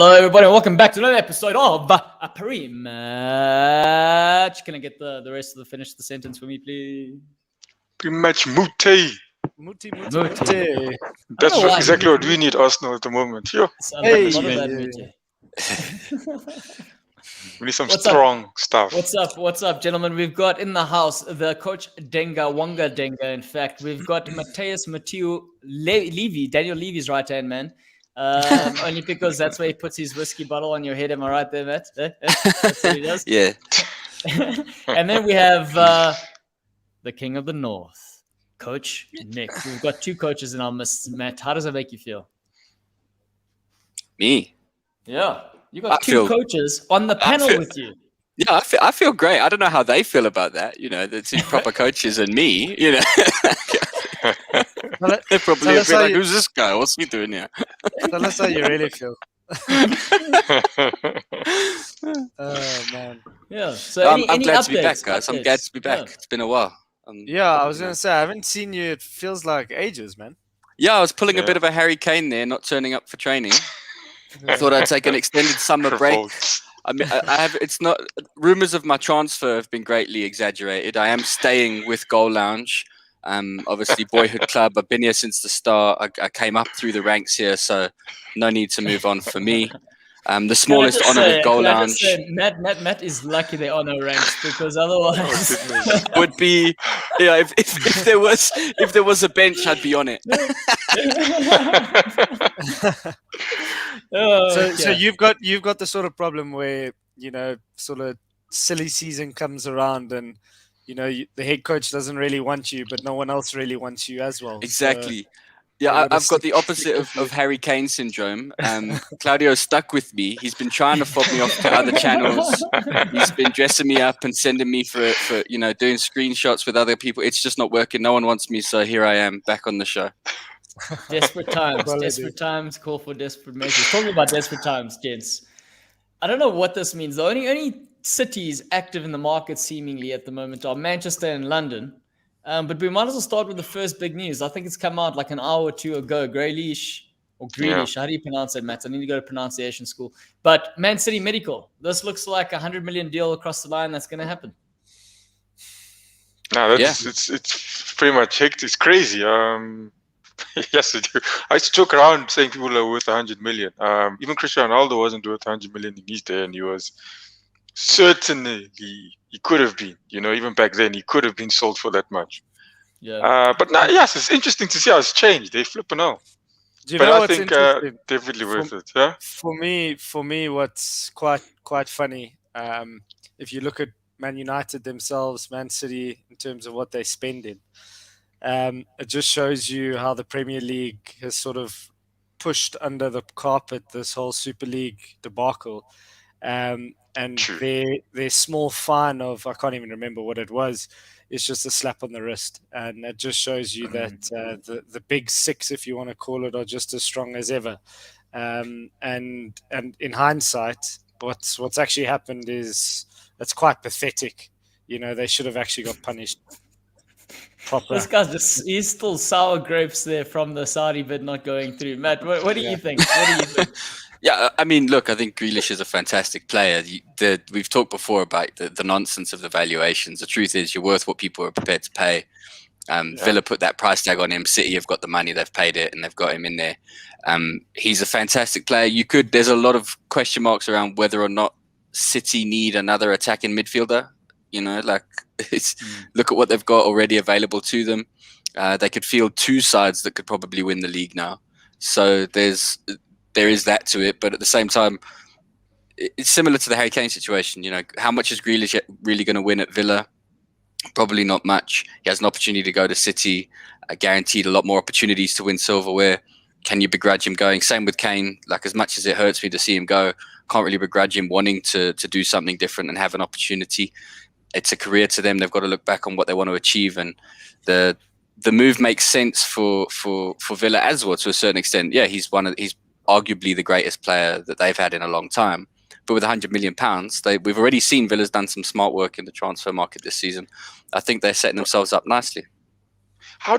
Hello, everybody, and welcome back to another episode of a Pre-Match. Can I get the rest of the finish the sentence for me, please? PrematchMuti. Muti. That's exactly what we need, Arsenal, at the moment. Yo. Hey, We need some strong stuff. What's up, gentlemen? We've got in the house the coach Wanga Denga. In fact, we've got Matthias Mathieu Levy, Daniel Levy's right hand man. Only because that's where he puts his whiskey bottle on your head. Am I right there, Matt? That's what he does. Yeah. And then we have the King of the North, Coach Nick. We've got two coaches in our midst. Matt, how does that make you feel? Me? Yeah. You got two coaches on the panel with you. Yeah, I feel great. I don't know how they feel about that. You know, the two proper coaches and me, you know. They're probably a bit like, who's this guy? What's he doing here? Tell us how you really feel. Oh, man. Yeah. So I'm glad updates, to be back, guys. I'm glad to be back. Yeah. It's been a while. I was going to say, I haven't seen you. It feels like ages, man. Yeah, I was pulling a bit of a Harry Kane there, not turning up for training. I thought I'd take an extended summer break. I mean, I have. It's not. Rumors of my transfer have been greatly exaggerated. I am staying with Goal Lounge. Obviously, boyhood club. I've been here since the start. I came up through the ranks here, so no need to move on for me. The smallest honor with Goal Lounge. Matt is lucky there are no ranks, because otherwise would be. Yeah, if there was a bench, I'd be on it. So you've got the sort of problem where, you know, sort of silly season comes around and, you know, the head coach doesn't really want you, but no one else really wants you as well. Exactly. So, yeah, I've got the opposite of Harry Kane syndrome. Claudio's stuck with me. He's been trying to fob me off to other channels. He's been dressing me up and sending me for you know, doing screenshots with other people. It's just not working. No one wants me, so here I am back on the show. Desperate times call for desperate measures. Talking about desperate times, gents. I don't know what this means. The only cities active in the market seemingly at the moment are Manchester and London. But we might as well start with the first big news. I think it's come out like an hour or two ago. Grealish. How do you pronounce it, Matt? I need to go to pronunciation school. But Man City Medical. This looks like a $100 million deal across the line that's going to happen. No, it's pretty much hectic. It's crazy. Yes, I joke around saying people are worth 100 million. Even Cristiano Ronaldo wasn't worth 100 million in his day, and he was certainly he could have been. You know, even back then, he could have been sold for that much. Yeah. But now, yes, it's interesting to see how it's changed. They flipping out. But I think definitely worth it. Yeah. For me, what's quite funny. If you look at Man United themselves, Man City, in terms of what they're spending. It just shows you how the Premier League has sort of pushed under the carpet this whole Super League debacle. And their small fine of, I can't even remember what it was, is just a slap on the wrist. And it just shows you that the big six, if you want to call it, are just as strong as ever. And in hindsight, what's actually happened is it's quite pathetic. You know, they should have actually got punished. Proper. This guy's he's still sour grapes there from the Saudi bid not going through. Matt, what do you think? Yeah, I mean, look, I think Grealish is a fantastic player. We've talked before about the nonsense of the valuations. The truth is you're worth what people are prepared to pay. Villa put that price tag on him. City have got the money, they've paid it, and they've got him in there. He's a fantastic player. There's a lot of question marks around whether or not City need another attacking midfielder. You know, like look at what they've got already available to them. They could field two sides that could probably win the league now. So there is that to it. But at the same time, it's similar to the Harry Kane situation. You know, how much is Grealish really going to win at Villa? Probably not much. He has an opportunity to go to City, guaranteed a lot more opportunities to win silverware. Can you begrudge him going? Same with Kane. Like, as much as it hurts me to see him go, can't really begrudge him wanting to do something different and have an opportunity. It's a career to them. They've got to look back on what they want to achieve, and the move makes sense for Villa as well to a certain extent. Yeah, he's arguably the greatest player that they've had in a long time. But with £100 million, we've already seen Villa's done some smart work in the transfer market this season. I think they're setting themselves up nicely. how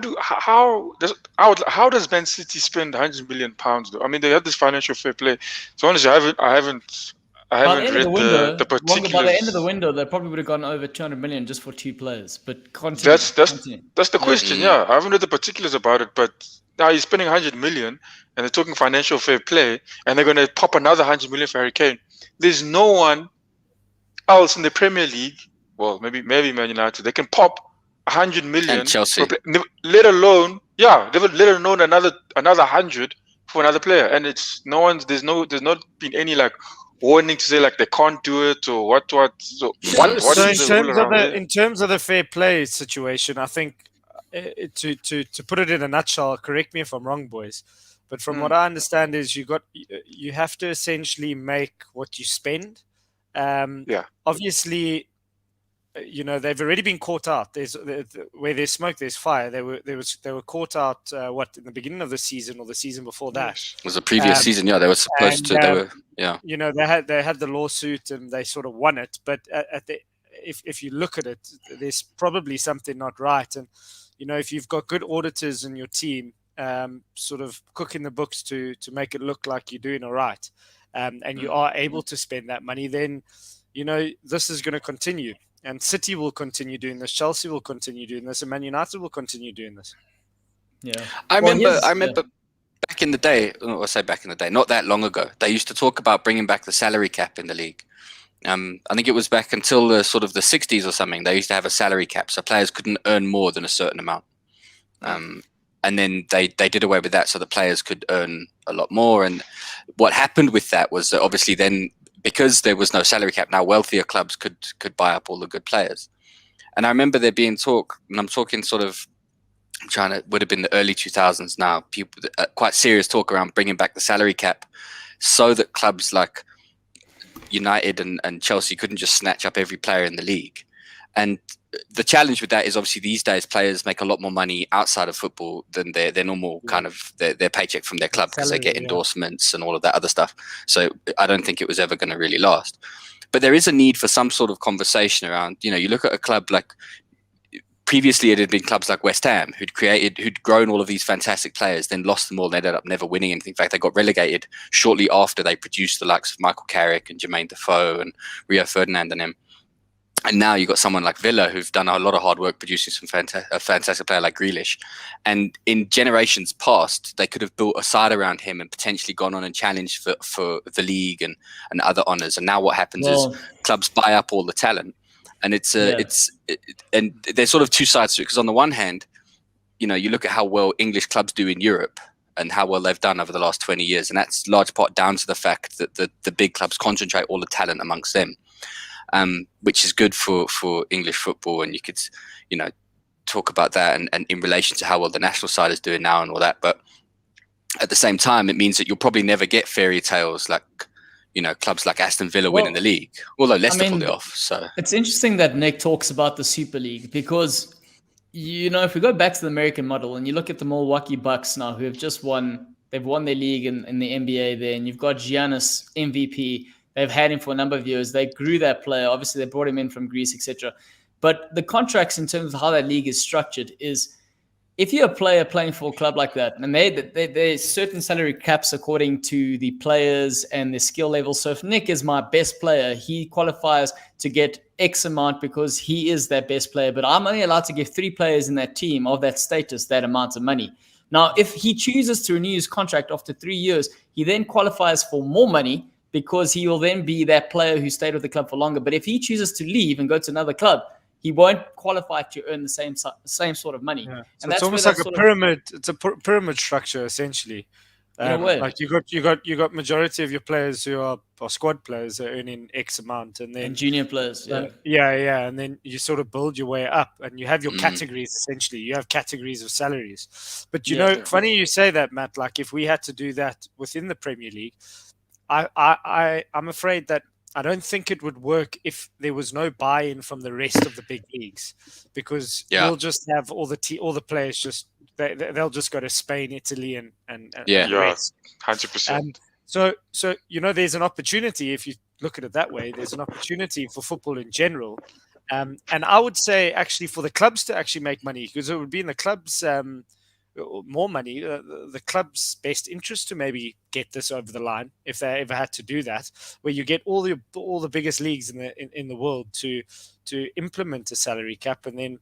does Man City spend £100 million though? I mean, they have this financial fair play. So honestly, I haven't By the end of read the window, the Wonga, by the end of the particulars. window, they probably would have gone over 200 million just for 2 players. But continue. That's the question. Yeah, I haven't read the particulars about it, but now you're spending 100 million, and they're talking financial fair play, and they're going to pop another 100 million for Harry Kane. There's no one else in the Premier League. Well, maybe Man United. They can pop 100 million And Chelsea. let alone another 100 for another player, and it's no one's. There's not been any like warning to say like they can't do it or what. So what So is the rule around there? in terms of the fair play situation, I think to put it in a nutshell, correct me if I'm wrong, boys, but from what I understand is you have to essentially make what you spend. Obviously, you know, they've already been caught out. Where there's smoke, there's fire. They were caught out in the beginning of the season or the season before that. It was the previous season. Yeah, they were supposed to. You know, they had the lawsuit and they sort of won it. But if you look at it, there's probably something not right. And you know, if you've got good auditors in your team, sort of cooking the books to make it look like you're doing all right, and you are able to spend that money, then you know this is going to continue. And City will continue doing this. Chelsea will continue doing this, and Man United will continue doing this. Yeah, I remember back in the day. I say back in the day, not that long ago. They used to talk about bringing back the salary cap in the league. I think it was back until the sort of the 60s or something. They used to have a salary cap, so players couldn't earn more than a certain amount. And then they did away with that, so the players could earn a lot more. And what happened with that was that obviously then, because there was no salary cap, now wealthier clubs could buy up all the good players. And I remember there being talk, and I'm talking sort of would have been the early 2000s now, people quite serious talk around bringing back the salary cap so that clubs like United and Chelsea couldn't just snatch up every player in the league. And the challenge with that is obviously these days players make a lot more money outside of football than their normal kind of their paycheck from their club, because they get endorsements and all of that other stuff. So I don't think it was ever going to really last. But there is a need for some sort of conversation around, you know, you look at a club like, previously it had been clubs like West Ham who'd grown all of these fantastic players, then lost them all and ended up never winning anything. In fact, they got relegated shortly after they produced the likes of Michael Carrick and Jermaine Defoe and Rio Ferdinand and them. And now you've got someone like Villa who've done a lot of hard work producing a fantastic player like Grealish. And in generations past, they could have built a side around him and potentially gone on and challenged for the league and other honours. And now what happens is clubs buy up all the talent. And and there's sort of two sides to it. Because on the one hand, you know, you look at how well English clubs do in Europe and how well they've done over the last 20 years. And that's large part down to the fact that the big clubs concentrate all the talent amongst them. Which is good for English football, and you could, you know, talk about that and in relation to how well the national side is doing now and all that. But at the same time, it means that you'll probably never get fairy tales like, you know, clubs like Aston Villa winning the league, although Leicester pulled it off. So it's interesting that Nick talks about the Super League, because, you know, if we go back to the American model and you look at the Milwaukee Bucks now, who have just won, they've won their league in the NBA there, and you've got Giannis MVP. They've had him for a number of years. They grew that player. Obviously, they brought him in from Greece, etc. But the contracts in terms of how that league is structured is, if you're a player playing for a club like that, and there's certain salary caps according to the players and their skill level. So if Nick is my best player, he qualifies to get X amount because he is their best player. But I'm only allowed to give 3 players in that team of that status that amount of money. Now, if he chooses to renew his contract after 3 years, he then qualifies for more money, because he will then be that player who stayed with the club for longer. But if he chooses to leave and go to another club, he won't qualify to earn the same sort of money. Yeah. And so that's it's almost like a pyramid. It's a pyramid structure essentially. Like you got majority of your players who are squad players are earning X amount, and then junior players. And then you sort of build your way up, and you have your categories essentially. You have categories of salaries. But you know, funny you say that, Matt. Like if we had to do that within the Premier League, I'm afraid that I don't think it would work if there was no buy-in from the rest of the big leagues, because you'll just have all the players just they'll just go to Spain, Italy, and 100%. So you know, there's an opportunity, if you look at it that way. There's an opportunity for football in general And I would say actually for the clubs to actually make money, because it would be in the clubs more money, the club's best interest to maybe get this over the line if they ever had to do that, where you get all the biggest leagues in the world to implement a salary cap, and then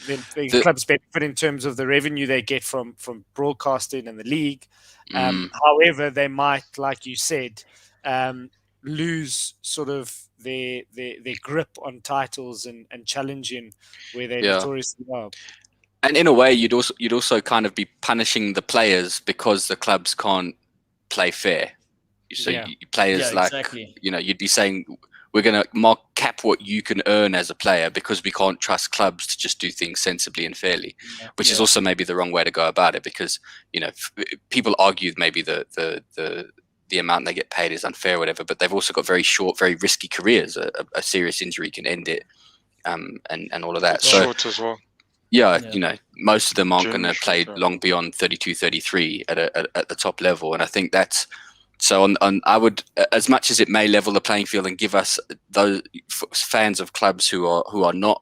then the clubs benefit in terms of the revenue they get from broadcasting and the league. However, they might, like you said, lose sort of their grip on titles and challenging where they notoriously are. And in a way, you'd also kind of be punishing the players because the clubs can't play fair. So players exactly. You'd be saying we're going to cap what you can earn as a player because we can't trust clubs to just do things sensibly and fairly, which is also maybe the wrong way to go about it, because people argue maybe the amount they get paid is unfair or whatever, but they've also got very short, very risky careers. A serious injury can end it, and all of that. Short as well. Yeah, most of them aren't going to play long beyond 32, 33 at the top level, and I think that's so. I would, as much as it may level the playing field and give us those fans of clubs who are not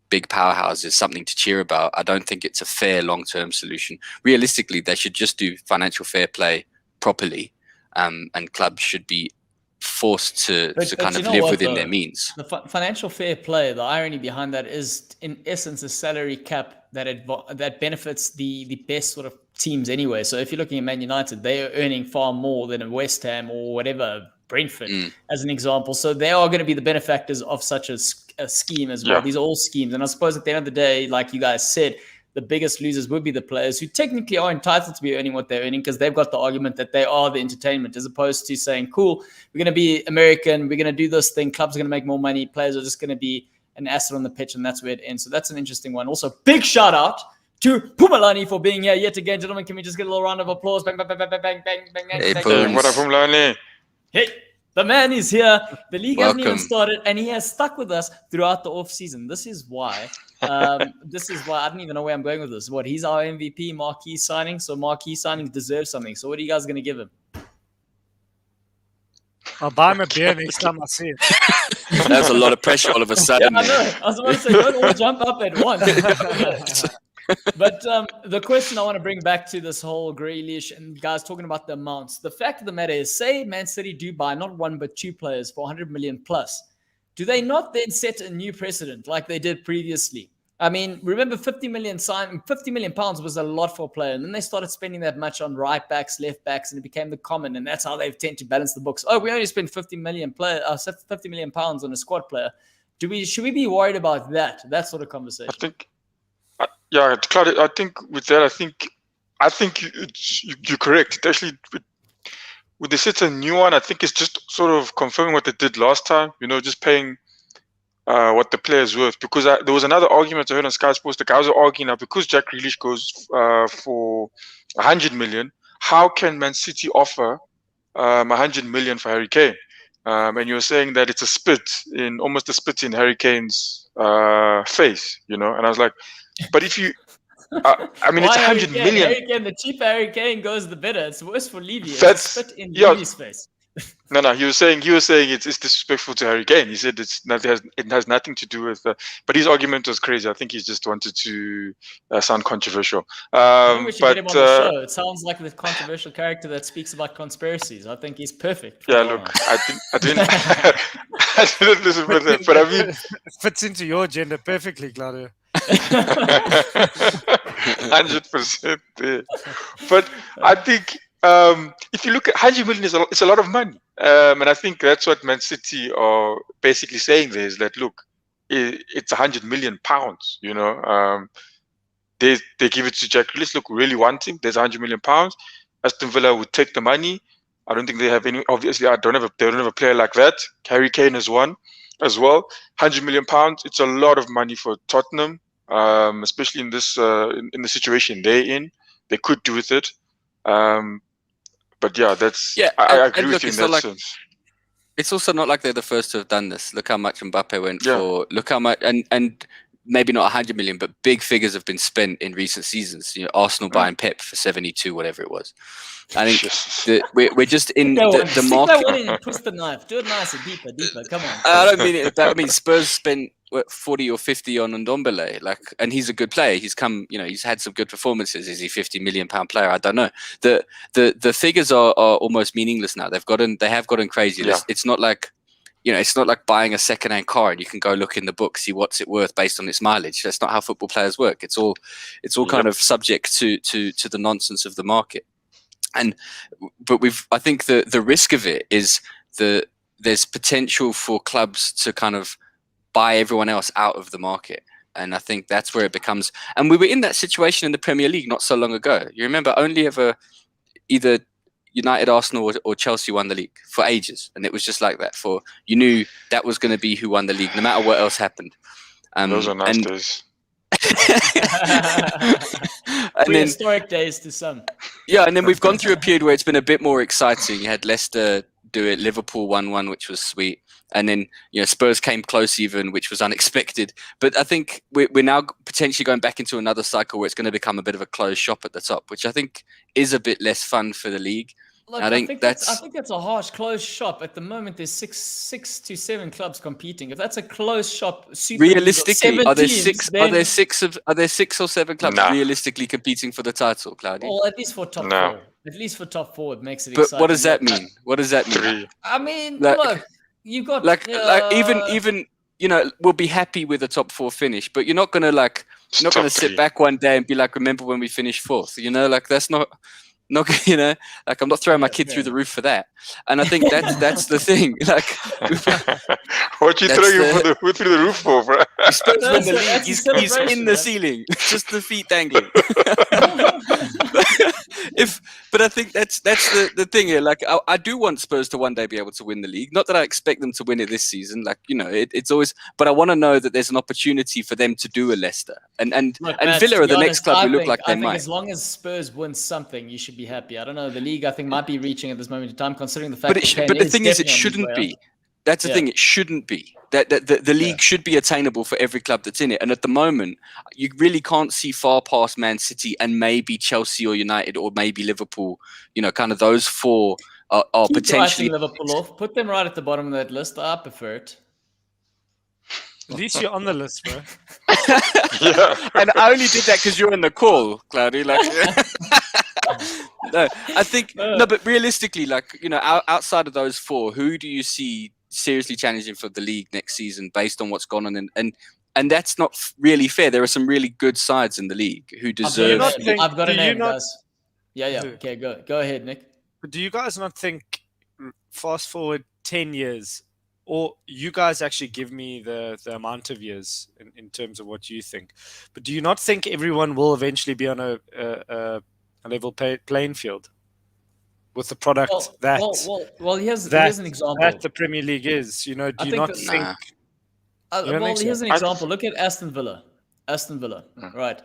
big powerhouses something to cheer about, I don't think it's a fair long-term solution. Realistically, they should just do financial fair play properly, and clubs should be forced to kind of live within their means. The financial fair play, the irony behind that is, in essence, a salary cap that benefits the best sort of teams anyway. So if you're looking at Man United, they are earning far more than a West Ham or whatever, Brentford, as an example. So they are going to be the benefactors of such a scheme as well. These are all schemes. And I suppose at the end of the day, like you guys said, the biggest losers would be the players who technically are entitled to be earning what they're earning because they've got the argument that they are the entertainment, as opposed to saying, cool, we're going to be American, we're going to do this thing, clubs are going to make more money, players are just going to be an asset on the pitch, and that's where it ends. So that's an interesting one. Also, big shout out to Pumalani for being here yet again. Gentlemen, can we just get a little round of applause? Bang, bang, bang, bang, bang, bang, bang, bang. Hey, what up, Pumalani? Hey, the man is here. The league hasn't even started, and he has stuck with us throughout the off season. This is why. I don't even know where I'm going with this. He's our MVP marquee signing. So marquee signings deserve something. So what are you guys going to give him? I'll buy him a beer next time I see it. That's a lot of pressure all of a sudden. I know. I was about to say, don't all jump up at once. But the question I want to bring back to this whole Grealish and guys talking about the amounts. The fact of the matter is, say Man City do buy not one but two players for 100 million plus. Do they not then set a new precedent like they did previously? I mean, remember 50 million pounds was a lot for a player. And then they started spending that much on right backs, left backs, and it became the common. And that's how they tend to balance the books. Oh, we only spent 50 million pounds on a squad player. Should we be worried about that sort of conversation? I think, Claudia, I think with that, I think you're correct. It actually, with the set a new one, I think it's just sort of confirming what they did last time. Just paying what the player's worth. Because there was another argument I heard on Sky Sports. The guys are arguing now, because Jack Grealish goes for 100 million. How can Man City offer 100 million for Harry Kane? And you're saying that it's almost a spit in Harry Kane's face, And I was like, but if you, I mean, it's 100 million. Harry Kane, the cheaper Harry Kane goes, the better. It's worse for Levy. It's a spit in Levy's face. No. He was saying it's disrespectful to Harry Kane. He said it has nothing to do with. But his argument was crazy. I think he just wanted to sound controversial. I think we should get him on the show. It sounds like the controversial character that speaks about conspiracies. I think he's perfect. Yeah, look, I didn't listen to that, but I mean, it fits into your agenda perfectly, Claudio. 100%. Yeah. But I think. If you look at 100 million, it's a lot of money, and I think that's what Man City are basically saying there is that look, it's 100 million pounds. They give it to Jack Grealish. Look, really wanting. There's 100 million pounds. Aston Villa would take the money. I don't think they have any. Obviously, they don't have a player like that. Harry Kane has one as well. 100 million pounds. It's a lot of money for Tottenham, especially in this in the situation they're in. They could do with it. But I agree with you in that sense. It's also not like they're the first to have done this. Look how much Mbappe went for. Look how much, and maybe not 100 million, but big figures have been spent in recent seasons. You know, Arsenal buying Pep for 72, whatever it was. I think that we're just in the Stick that market. one in and twist the knife. Do it nicer, deeper. Come on. I don't mean it. I mean Spurs spent 40 or 50 on Ndombele, and he's a good player. He's come, he's had some good performances. Is he £50 million player? I don't know. The figures are almost meaningless now. They have gotten crazy. Yeah. It's not like, it's not like buying a second-hand car and you can go look in the book, see what's it worth based on its mileage. That's not how football players work. It's all kind of subject to the nonsense of the market. But I think the risk of it is there's potential for clubs to kind of buy everyone else out of the market. And I think that's where it becomes, and we were in that situation in the Premier League not so long ago. You remember only ever either United, Arsenal or Chelsea won the league for ages. And it was just like that you knew that was going to be who won the league, no matter what else happened. Those are nice days. Prehistoric days to some. Yeah, and then we've gone through a period where it's been a bit more exciting. You had Leicester do it, Liverpool 1-1, which was sweet. And then, Spurs came close even, which was unexpected. But I think we're now potentially going back into another cycle where it's going to become a bit of a closed shop at the top, which I think is a bit less fun for the league. Look, I think that's a harsh closed shop. At the moment, there's six to seven clubs competing. If that's a closed shop, realistically, are there six or seven clubs realistically competing for the title, Claudia? Well, at least for top four. At least for top four, it makes it but exciting. What does that mean? What does that mean? Three. I mean, look, you got even we'll be happy with a top four finish, but you're not gonna sit back one day and be like, remember when we finished fourth? That's not. I'm not throwing my kid through the roof for that. And I think that's the thing. What you throwing through the roof for, bro? Spurs win the league. He's in the ceiling, just the feet dangling. But I think that's the thing here. I do want Spurs to one day be able to win the league. Not that I expect them to win it this season. It's always. But I want to know that there's an opportunity for them to do a Leicester and Villa are the next club who look like they might. As long as Spurs win something, you should be happy. I don't know. The league, I think, might be reaching at this moment in time, considering the fact that but the thing is, it shouldn't be. That's the thing. It shouldn't be. That the league should be attainable for every club that's in it. And at the moment, you really can't see far past Man City and maybe Chelsea or United or maybe Liverpool. Kind of those four are Keep potentially Liverpool off. Put them right at the bottom of that list. I prefer it. At least you're on the list, bro. Yeah. And I only did that because you're in the call, Cloudy. No, I think but realistically, outside of those four, who do you see seriously challenging for the league next season based on what's gone on? And that's not really fair. There are some really good sides in the league who deserve. I've got a name, guys. Yeah. Okay, go ahead, Nick. But do you guys not think, fast forward 10 years, or you guys actually give me the amount of years in terms of what you think, but do you not think everyone will eventually be on a level playing field with the product here's an example that the Premier League is? Do you not think? Here's an example. Look at Aston Villa, right?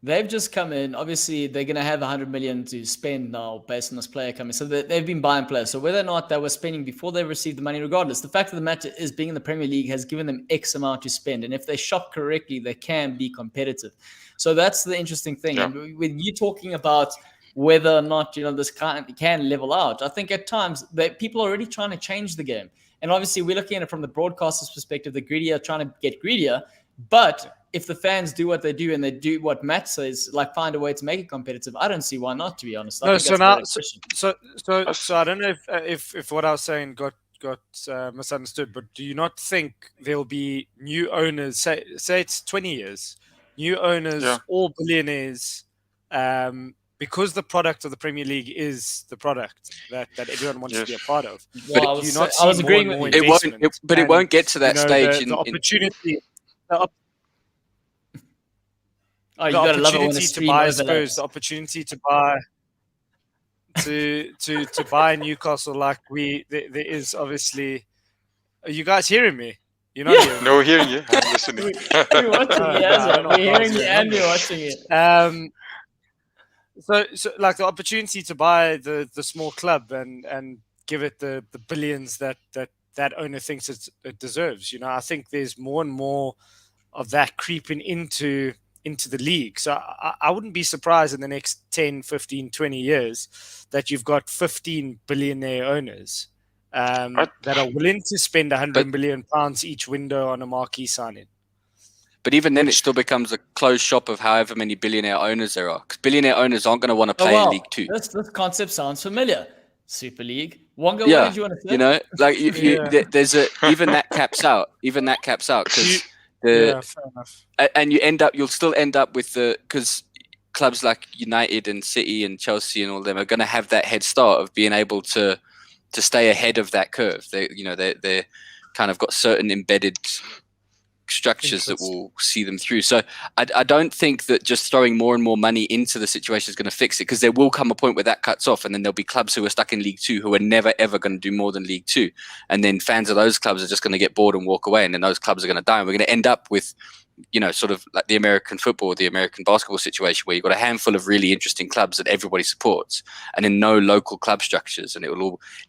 They've just come in. Obviously, they're going to have 100 million to spend now based on this player coming. So they've been buying players. So whether or not they were spending before they received the money, regardless, the fact of the matter is being in the Premier League has given them X amount to spend. And if they shop correctly, they can be competitive. So that's the interesting thing. Yeah. And when you're talking about whether or not this can level out, I think at times that people are already trying to change the game. And obviously, we're looking at it from the broadcaster's perspective. The greedier trying to get greedier, but if the fans do what they do and they do what Matt says, find a way to make it competitive, I don't see why not. To be honest, so I don't know if what I was saying got misunderstood. But do you not think there'll be new owners? Say it's 20 years, new owners, all billionaires, because the product of the Premier League is the product that everyone wants to be a part of. Well, I was agreeing with you. It won't get to that stage. The opportunity. You gotta love it when to buy Spurs, the opportunity to buy to buy Newcastle, there is obviously. Are you guys hearing me? You're not hearing me. No, we're hearing you. I'm listening. We're watching it. We're hearing you and we're watching it. So the opportunity to buy the small club and give it the billions that owner thinks it deserves. I think there's more and more that creeping into the league. So I wouldn't be surprised in the next 10, 15, 20 years that you've got 15 billionaire owners that are willing to spend £100 million each window on a marquee signing. But even then, it still becomes a closed shop of however many billionaire owners there are. Because billionaire owners aren't going to want to play in League Two. This concept sounds familiar. Super League. Wonga, what did you want to say? You know, like there's even that caps out. Even that caps out because fair enough. And you'll still end up with because clubs like United and City and Chelsea and all them are going to have that head start of being able to stay ahead of that curve. They're kind of got certain embedded structures that will see them through. So I don't think that just throwing more and more money into the situation is going to fix it, because there will come a point where that cuts off, and then there'll be clubs who are stuck in League Two who are never ever going to do more than League Two, and then fans of those clubs are just going to get bored and walk away, and then those clubs are going to die, and we're going to end up with sort of like the American football, the American basketball situation, where you've got a handful of really interesting clubs that everybody supports, and then no local club structures, and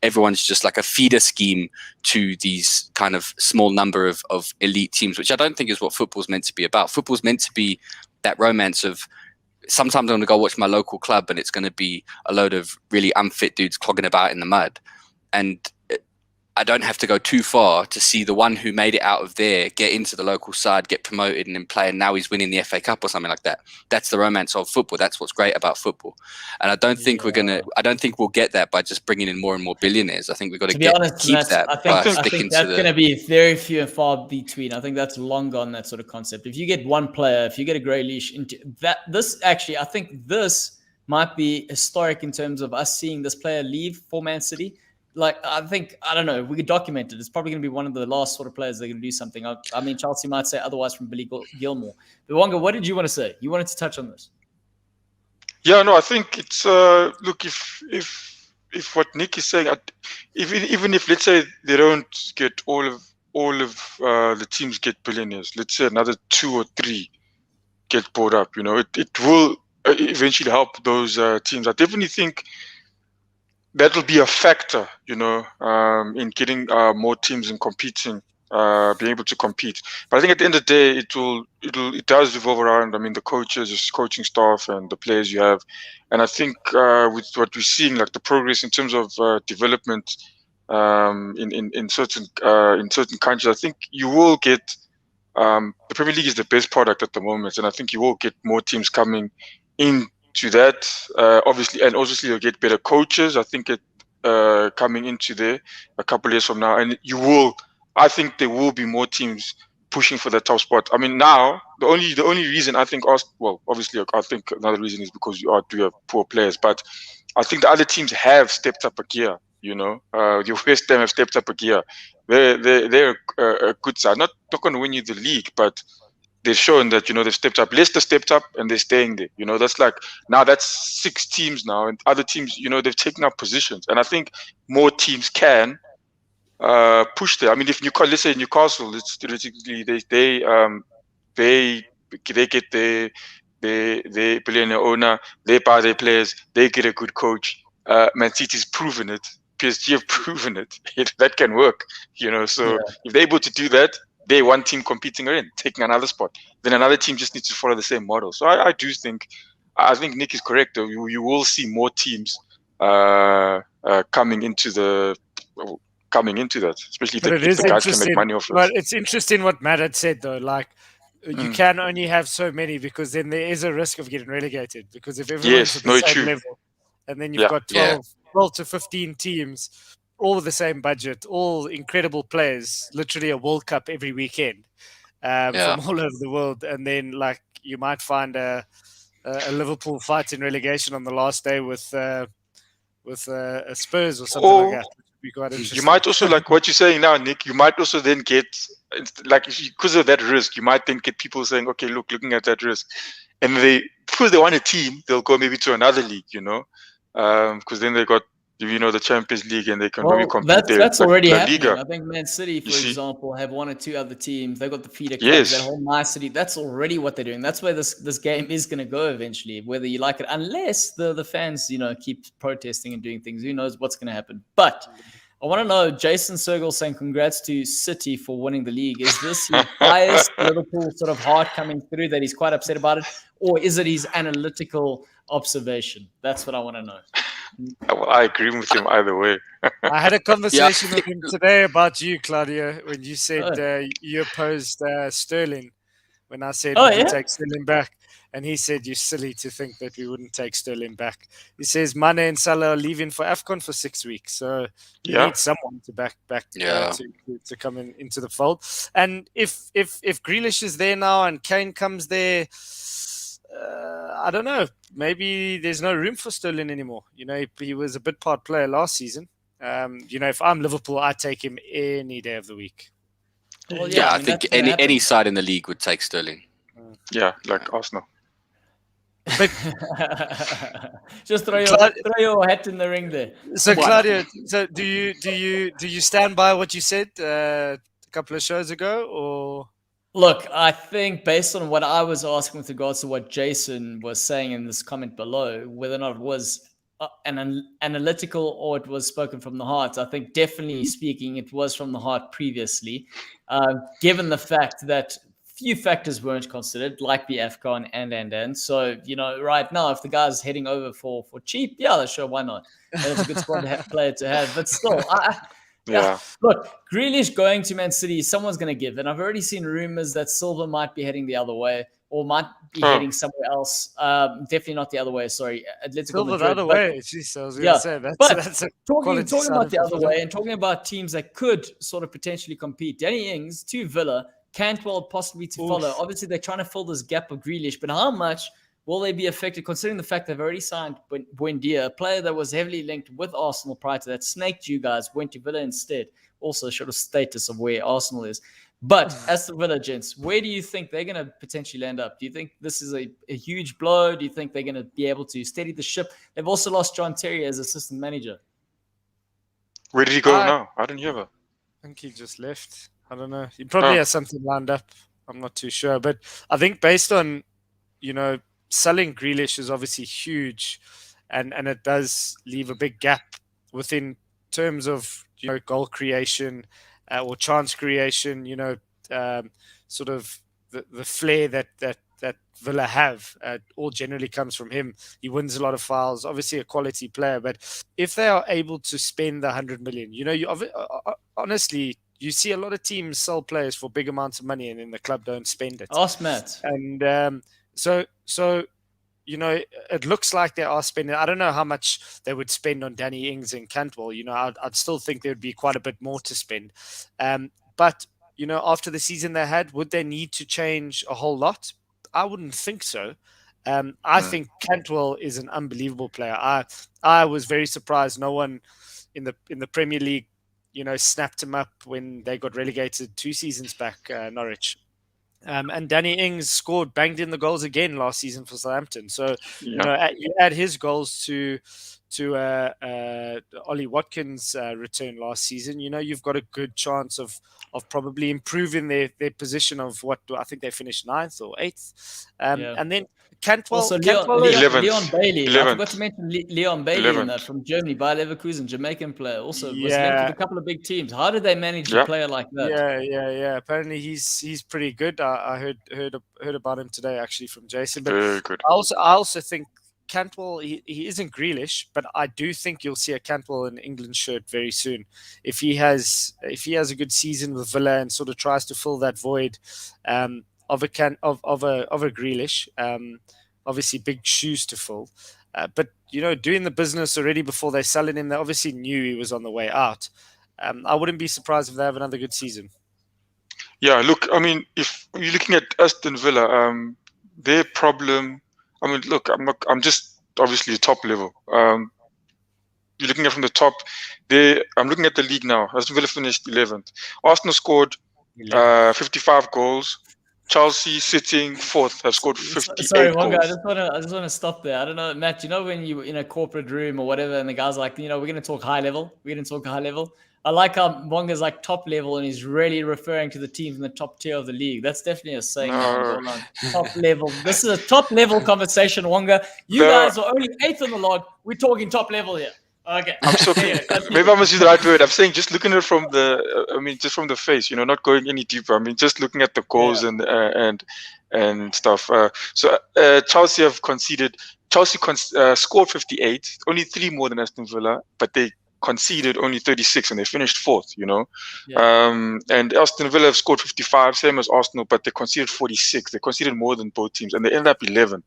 everyone's just like a feeder scheme to these kind of small number of elite teams, which I don't think is what football's meant to be about. Football's meant to be that romance of, sometimes I'm going to go watch my local club and it's going to be a load of really unfit dudes clogging about in the mud, and I don't have to go too far to see the one who made it out of there get into the local side, get promoted, and then play, and now he's winning the FA Cup or something like that. That's the romance of football. That's what's great about football. And I don't think I don't think we'll get that by just bringing in more and more billionaires. I think we've got to keep that. I think that's going to be very few and far between. I think that's long gone, that sort of concept. If you get one player, if you get a Grealish into that, I think this might be historic in terms of us seeing this player leave for Man City. Like, I don't know, we could document it. It's probably going to be one of the last sort of players that are going to do something. I mean, Chelsea might say otherwise from Billy Gilmore. But Wonga, what did you want to say? You wanted to touch on this. Yeah, no, I think it's look, if what Nick is saying, even if let's say they don't get all of the teams get billionaires, let's say another 2 or 3 get bought up, it will eventually help those teams. I definitely think that'll be a factor, in getting more teams and competing, being able to compete. But I think at the end of the day, it does revolve around, the coaches, coaching staff, and the players you have. And I think with what we're seeing, like the progress in terms of development in certain countries, I think you will get the Premier League is the best product at the moment, and I think you will get more teams coming in. To that, obviously, and obviously you'll get better coaches. I think coming into there a couple of years from now, and I think there will be more teams pushing for that top spot. I mean, now the only reason I think, obviously, I think another reason is because you do have poor players, but I think the other teams have stepped up a gear. Your West Ham have stepped up a gear. They're a good side. Not going to win you the league, but they've shown that, they've stepped up. Leicester stepped up and they're staying there. That's like, now that's 6 teams now, and other teams, they've taken up positions. And I think more teams can push there. I mean, if let's say Newcastle, it's theoretically they get their billionaire owner, they buy their players, they get a good coach. Man City's proven it. PSG have proven it. That can work, So if they're able to do that, they're one team competing in, taking another spot. Then another team just needs to follow the same model. So I think Nick is correct, though. You will see more teams coming into that, especially if the guys can make money off it. But it's interesting what Matt had said, though. Like, you can only have so many, because then there is a risk of getting relegated. Because if everyone's at the same level, and then you've got 12 to 15 teams, all with the same budget, all incredible players, literally a World Cup every weekend from all over the world. And then, like, you might find a Liverpool fight in relegation on the last day with a Spurs or something like that. Which would be quite interesting. You might also, like what you're saying now, Nick, you might also then get, like, because of that risk, you might then get people saying, okay, looking at that risk. And because they want a team, they'll go maybe to another league, because then they got, the Champions League, and they can maybe compete there. That's already happening. I think Man City, for example, have 1 or 2 other teams. They've got the feeder clubs, that whole My City. That's already what they're doing. That's where this game is going to go eventually, whether you like it, unless the fans, keep protesting and doing things. Who knows what's going to happen? But I I want to know, Jason Sergel saying congrats to City for winning the league. Is this his biased Liverpool sort of heart coming through that he's quite upset about it? Or is it his analytical observation? That's what I want to know. Well, I agree with him either way. I had a conversation with him today about you, Claudio, when you said you opposed Sterling. When I said, would you take Sterling back? And he said, you're silly to think that we wouldn't take Sterling back. He says, Mane and Salah are leaving for AFCON for 6 weeks. So you need someone to back to come into the fold. And if Grealish is there now and Kane comes there, I don't know. Maybe there's no room for Sterling anymore. He was a bit part player last season. If I'm Liverpool, I'd take him any day of the week. Well, I think any side in the league would take Sterling. Yeah, like Arsenal. But just throw your hat in the ring there. So Claudio, so do you stand by what you said a couple of shows ago, or? Look, I think based on what I was asking with regards to what Jason was saying in this comment below, whether or not it was an analytical or it was spoken from the heart, I think definitely speaking, it was from the heart previously, given the fact that few factors weren't considered, like the AFCON and. So, right now, if the guy's heading over for cheap, sure, why not? That's a good squad player to have. But still, look, Grealish going to Man City, someone's going to give. And I've already seen rumors that Silva might be heading the other way or might be heading somewhere else. Definitely not the other way, sorry. Silva the other way. Jeez, I was going to say. That's talking about the other way and talking about teams that could sort of potentially compete. Danny Ings to Villa, Cantwell possibly to follow. Obviously, they're trying to fill this gap of Grealish, but how much will they be affected considering the fact they've already signed Buendia, a player that was heavily linked with Arsenal prior to that, snaked you guys, went to Villa instead. Also showed a status of where Arsenal is. But as the Villa gents, where do you think they're going to potentially land up? Do you think this is a huge blow? Do you think they're going to be able to steady the ship? They've also lost John Terry as assistant manager. Where did he go now? I didn't hear that. I think he just left. I don't know. He probably has something lined up. I'm not too sure. But I think based on, selling Grealish is obviously huge. And it does leave a big gap within terms of, goal creation or chance creation, sort of the flair that Villa have. All generally comes from him. He wins a lot of fouls. Obviously a quality player. But if they are able to spend the 100 million, honestly, you see a lot of teams sell players for big amounts of money and then the club don't spend it. Ask Matt. And so it looks like they are spending. I don't know how much they would spend on Danny Ings and Cantwell. I'd still think there would be quite a bit more to spend. But, after the season they had, would they need to change a whole lot? I wouldn't think so. I think Cantwell is an unbelievable player. I was very surprised no one in the Premier League snapped him up when they got relegated 2 seasons back, Norwich. And Danny Ings banged in the goals again last season for Southampton. So, you add his goals to Ollie Watkins' return last season, you've got a good chance of probably improving their position of what I think they finished 9th or 8th. And then Cantwell. Also, Cantwell Leon Bailey. 11th. I forgot to mention Leon Bailey in that from Germany, Bayer Leverkusen, Jamaican player. Also was linked with a couple of big teams. How did they manage a player like that? Yeah. Apparently he's pretty good. I heard about him today actually from Jason. But very good. I also think Cantwell, he isn't Grealish, but I do think you'll see a Cantwell in England shirt very soon. If he has a good season with Villa and sort of tries to fill that void of a Grealish, obviously big shoes to fill. But doing the business already before they sell it in, they obviously knew he was on the way out. I wouldn't be surprised if they have another good season. Yeah, look, I mean, if you're looking at Aston Villa, their problem. I mean, look, I'm just obviously the top level. You're looking at from the top. I'm looking at the league now. Aston Villa finished 11th. Arsenal scored 55 goals. Chelsea sitting 4th have scored 58 Sorry, goals. Wonga, I just want to stop there. I don't know, Matt, when you're in a corporate room or whatever and the guy's like, we're going to talk high level. I like how Wonga's like top level and he's really referring to the teams in the top tier of the league. That's definitely a saying. Top level. This is a top level conversation, Wonga. You guys are only 8th on the log. We're talking top level here. Okay. I'm so maybe I must use the right word. I'm saying just looking at it from just from the face, not going any deeper. I mean, just looking at the goals and stuff. So Chelsea have conceded. Chelsea scored 58, only 3 more than Aston Villa, but they conceded only 36 and they finished 4th. And Aston Villa have scored 55, same as Arsenal, but they conceded 46. They conceded more than both teams, and they ended up 11th.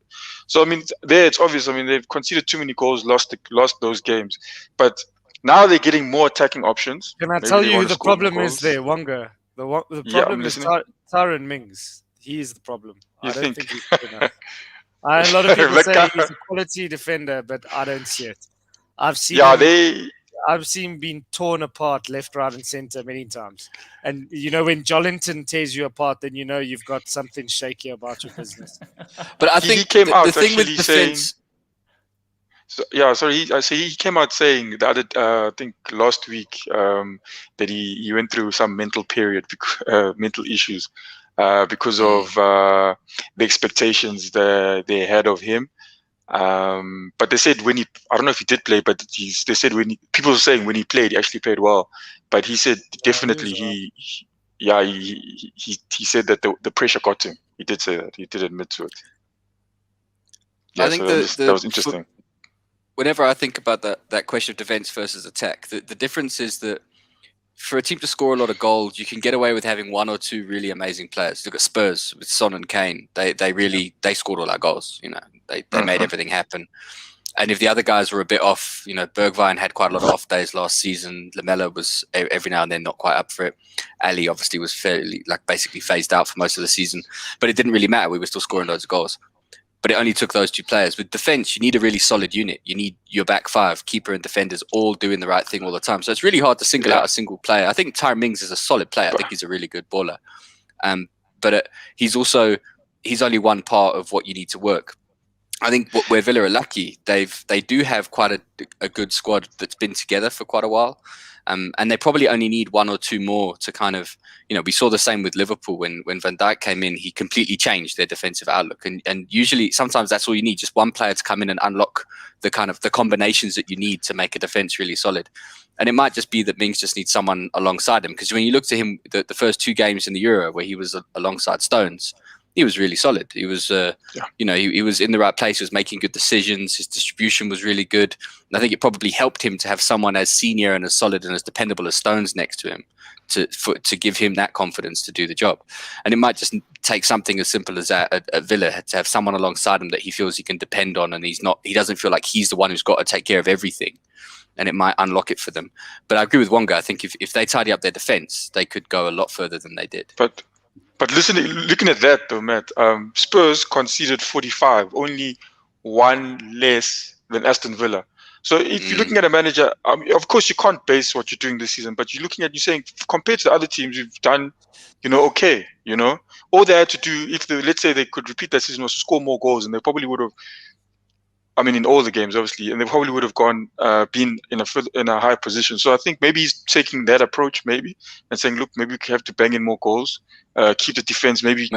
So I mean, there it's obvious. I mean, they've conceded too many goals, lost those games, but now they're getting more attacking options. Can I Maybe tell they you who wanna the score more problem is goals. there, Wonga? The I'm problem is listening. Tyrone Mings. He is the problem. You I don't think? think he's good enough. A lot of people That say guy- he's a quality defender, but I don't see it. I've seen him being torn apart left, right, and center many times. And when Jolinton tears you apart, then you've got something shaky about your business. But I he think came out the thing with actually saying. defense. He came out saying the other, I think last week, that he went through some mental period, mental issues, because of the expectations that they had of him. But they said I don't know if he did play, but they said people were saying when he played, he actually played well. But he said definitely he said that the pressure got to him. He did say that. He did admit to it. Yeah, I think that was interesting. Whenever I think about that question of defense versus attack, the difference is that for a team to score a lot of goals, you can get away with having 1 or 2 really amazing players. Look at Spurs with Son and Kane. They scored all our goals. They made everything happen. And if the other guys were a bit off, Bergwijn had quite a lot of off days last season. Lamela was every now and then not quite up for it. Ali obviously was fairly basically phased out for most of the season, but it didn't really matter. We were still scoring loads of goals. But it only took those 2 players. With defense, you need a really solid unit. You need your back 5, keeper and defenders, all doing the right thing all the time. So it's really hard to single out a single player. I think Tyrone Mings is a solid player. I think he's a really good baller. But he's only one part of what you need to work. I think where Villa are lucky, they do have quite a good squad that's been together for quite a while. And they probably only need 1 or 2 more to kind of, we saw the same with Liverpool when Van Dijk came in, he completely changed their defensive outlook. And usually, sometimes that's all you need, just one player to come in and unlock the combinations that you need to make a defense really solid. And it might just be that Mings just needs someone alongside him. Because when you look to him, the first 2 games in the Euro where he was alongside Stones, he was really solid. He was, he was in the right place. He was making good decisions. His distribution was really good. And I think it probably helped him to have someone as senior and as solid and as dependable as Stones next to him to give him that confidence to do the job. And it might just take something as simple as that at Villa to have someone alongside him that he feels he can depend on, and he doesn't feel like he's the one who's got to take care of everything. And it might unlock it for them. But I agree with Wonga. I think if they tidy up their defense, they could go a lot further than they did. But looking at that though, Matt, Spurs conceded 45, only 1 less than Aston Villa. So if you're looking at a manager, of course you can't base what you're doing this season, but you're saying compared to the other teams, you've done, okay. All they had to do, let's say they could repeat that season, was to score more goals, and they probably would have. In all the games, obviously, and they probably would have been in a high position. So I think maybe he's taking that approach, maybe, and saying, look, maybe we have to bang in more goals, keep the defense, maybe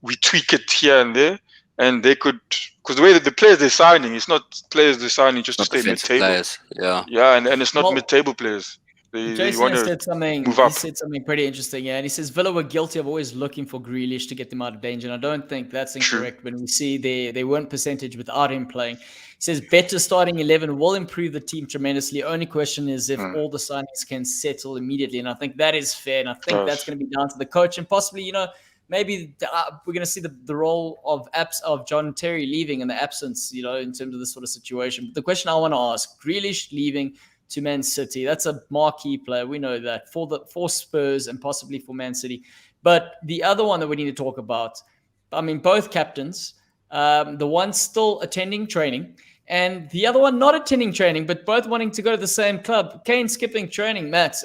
we tweak it here and there, and they could, because the way that the players they're signing, it's not players they're signing just to stay mid-table. Players, and it's not mid-table players. Jason said something. He said something pretty interesting, and he says Villa were guilty of always looking for Grealish to get them out of danger. And I don't think that's incorrect. When we see they weren't percentage without him playing. He says better starting 11 will improve the team tremendously. Only question is if all the signings can settle immediately, and I think that is fair. And I think that's going to be down to the coach, and possibly maybe we're going to see the role of John Terry leaving in the absence, in terms of this sort of situation. But the question I want to ask: Grealish leaving to Man City, that's a marquee player. We know that for Spurs and possibly for Man City. But the other one that we need to talk about, both captains, the one still attending training and the other one not attending training, but both wanting to go to the same club. Kane skipping training, Matt.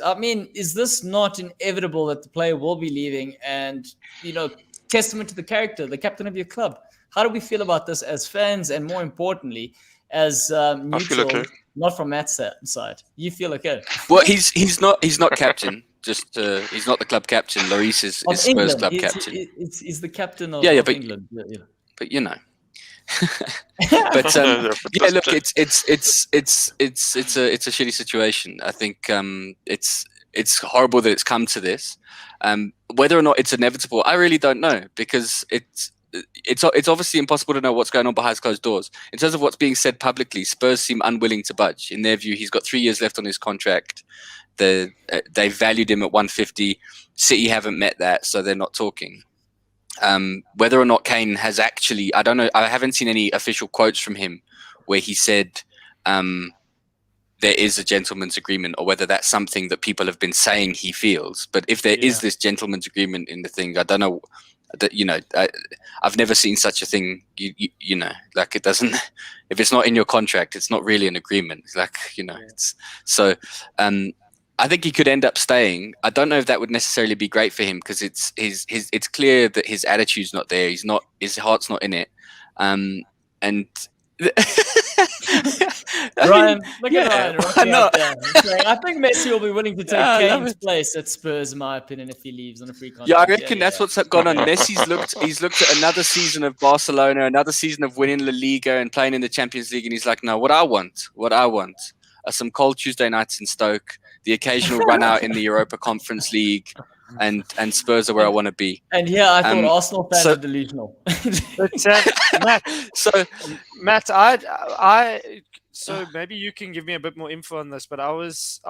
Is this not inevitable that the player will be leaving? And, testament to the character, the captain of your club. How do we feel about this as fans, and more importantly, as neutral? I feel okay. Not from Matt's side. You feel okay? Well, he's not captain. Just he's not the club captain. Lloris is Spurs club captain. He's the captain of England. Yeah. But But Yeah, yeah, look, it's a shitty situation. I think it's horrible that it's come to this. Whether or not it's inevitable, I really don't know, because it's obviously impossible to know what's going on behind closed doors. In terms of what's being said publicly, Spurs seem unwilling to budge. In their view, he's got 3 years left on his contract. They valued him at 150. City haven't met that, so they're not talking. Whether or not Kane has actually, I don't know. I haven't seen any official quotes from him where he said there is a gentleman's agreement, or whether that's something that people have been saying he feels. But if there is this gentleman's agreement in the thing, I don't know. That, you know, I've never seen such a thing. You know, like, it doesn't. If it's not in your contract, it's not really an agreement. Like, you know, it's so. I think he could end up staying. I don't know if that would necessarily be great for him, because it's clear that his attitude's not there. His heart's not in it. And Ryan, look at Ryan rocking out there. I think Messi will be willing to take Kane's place at Spurs, in my opinion, if he leaves on a free contract. Yeah, I reckon that's what's gone on. Messi's looked at another season of Barcelona, another season of winning La Liga and playing in the Champions League, and he's like, no, what I want are some cold Tuesday nights in Stoke, the occasional run out in the Europa Conference League, and Spurs are where I want to be. And yeah, I thought Arsenal fans are delusional. But Matt, so maybe you can give me a bit more info on this. But I was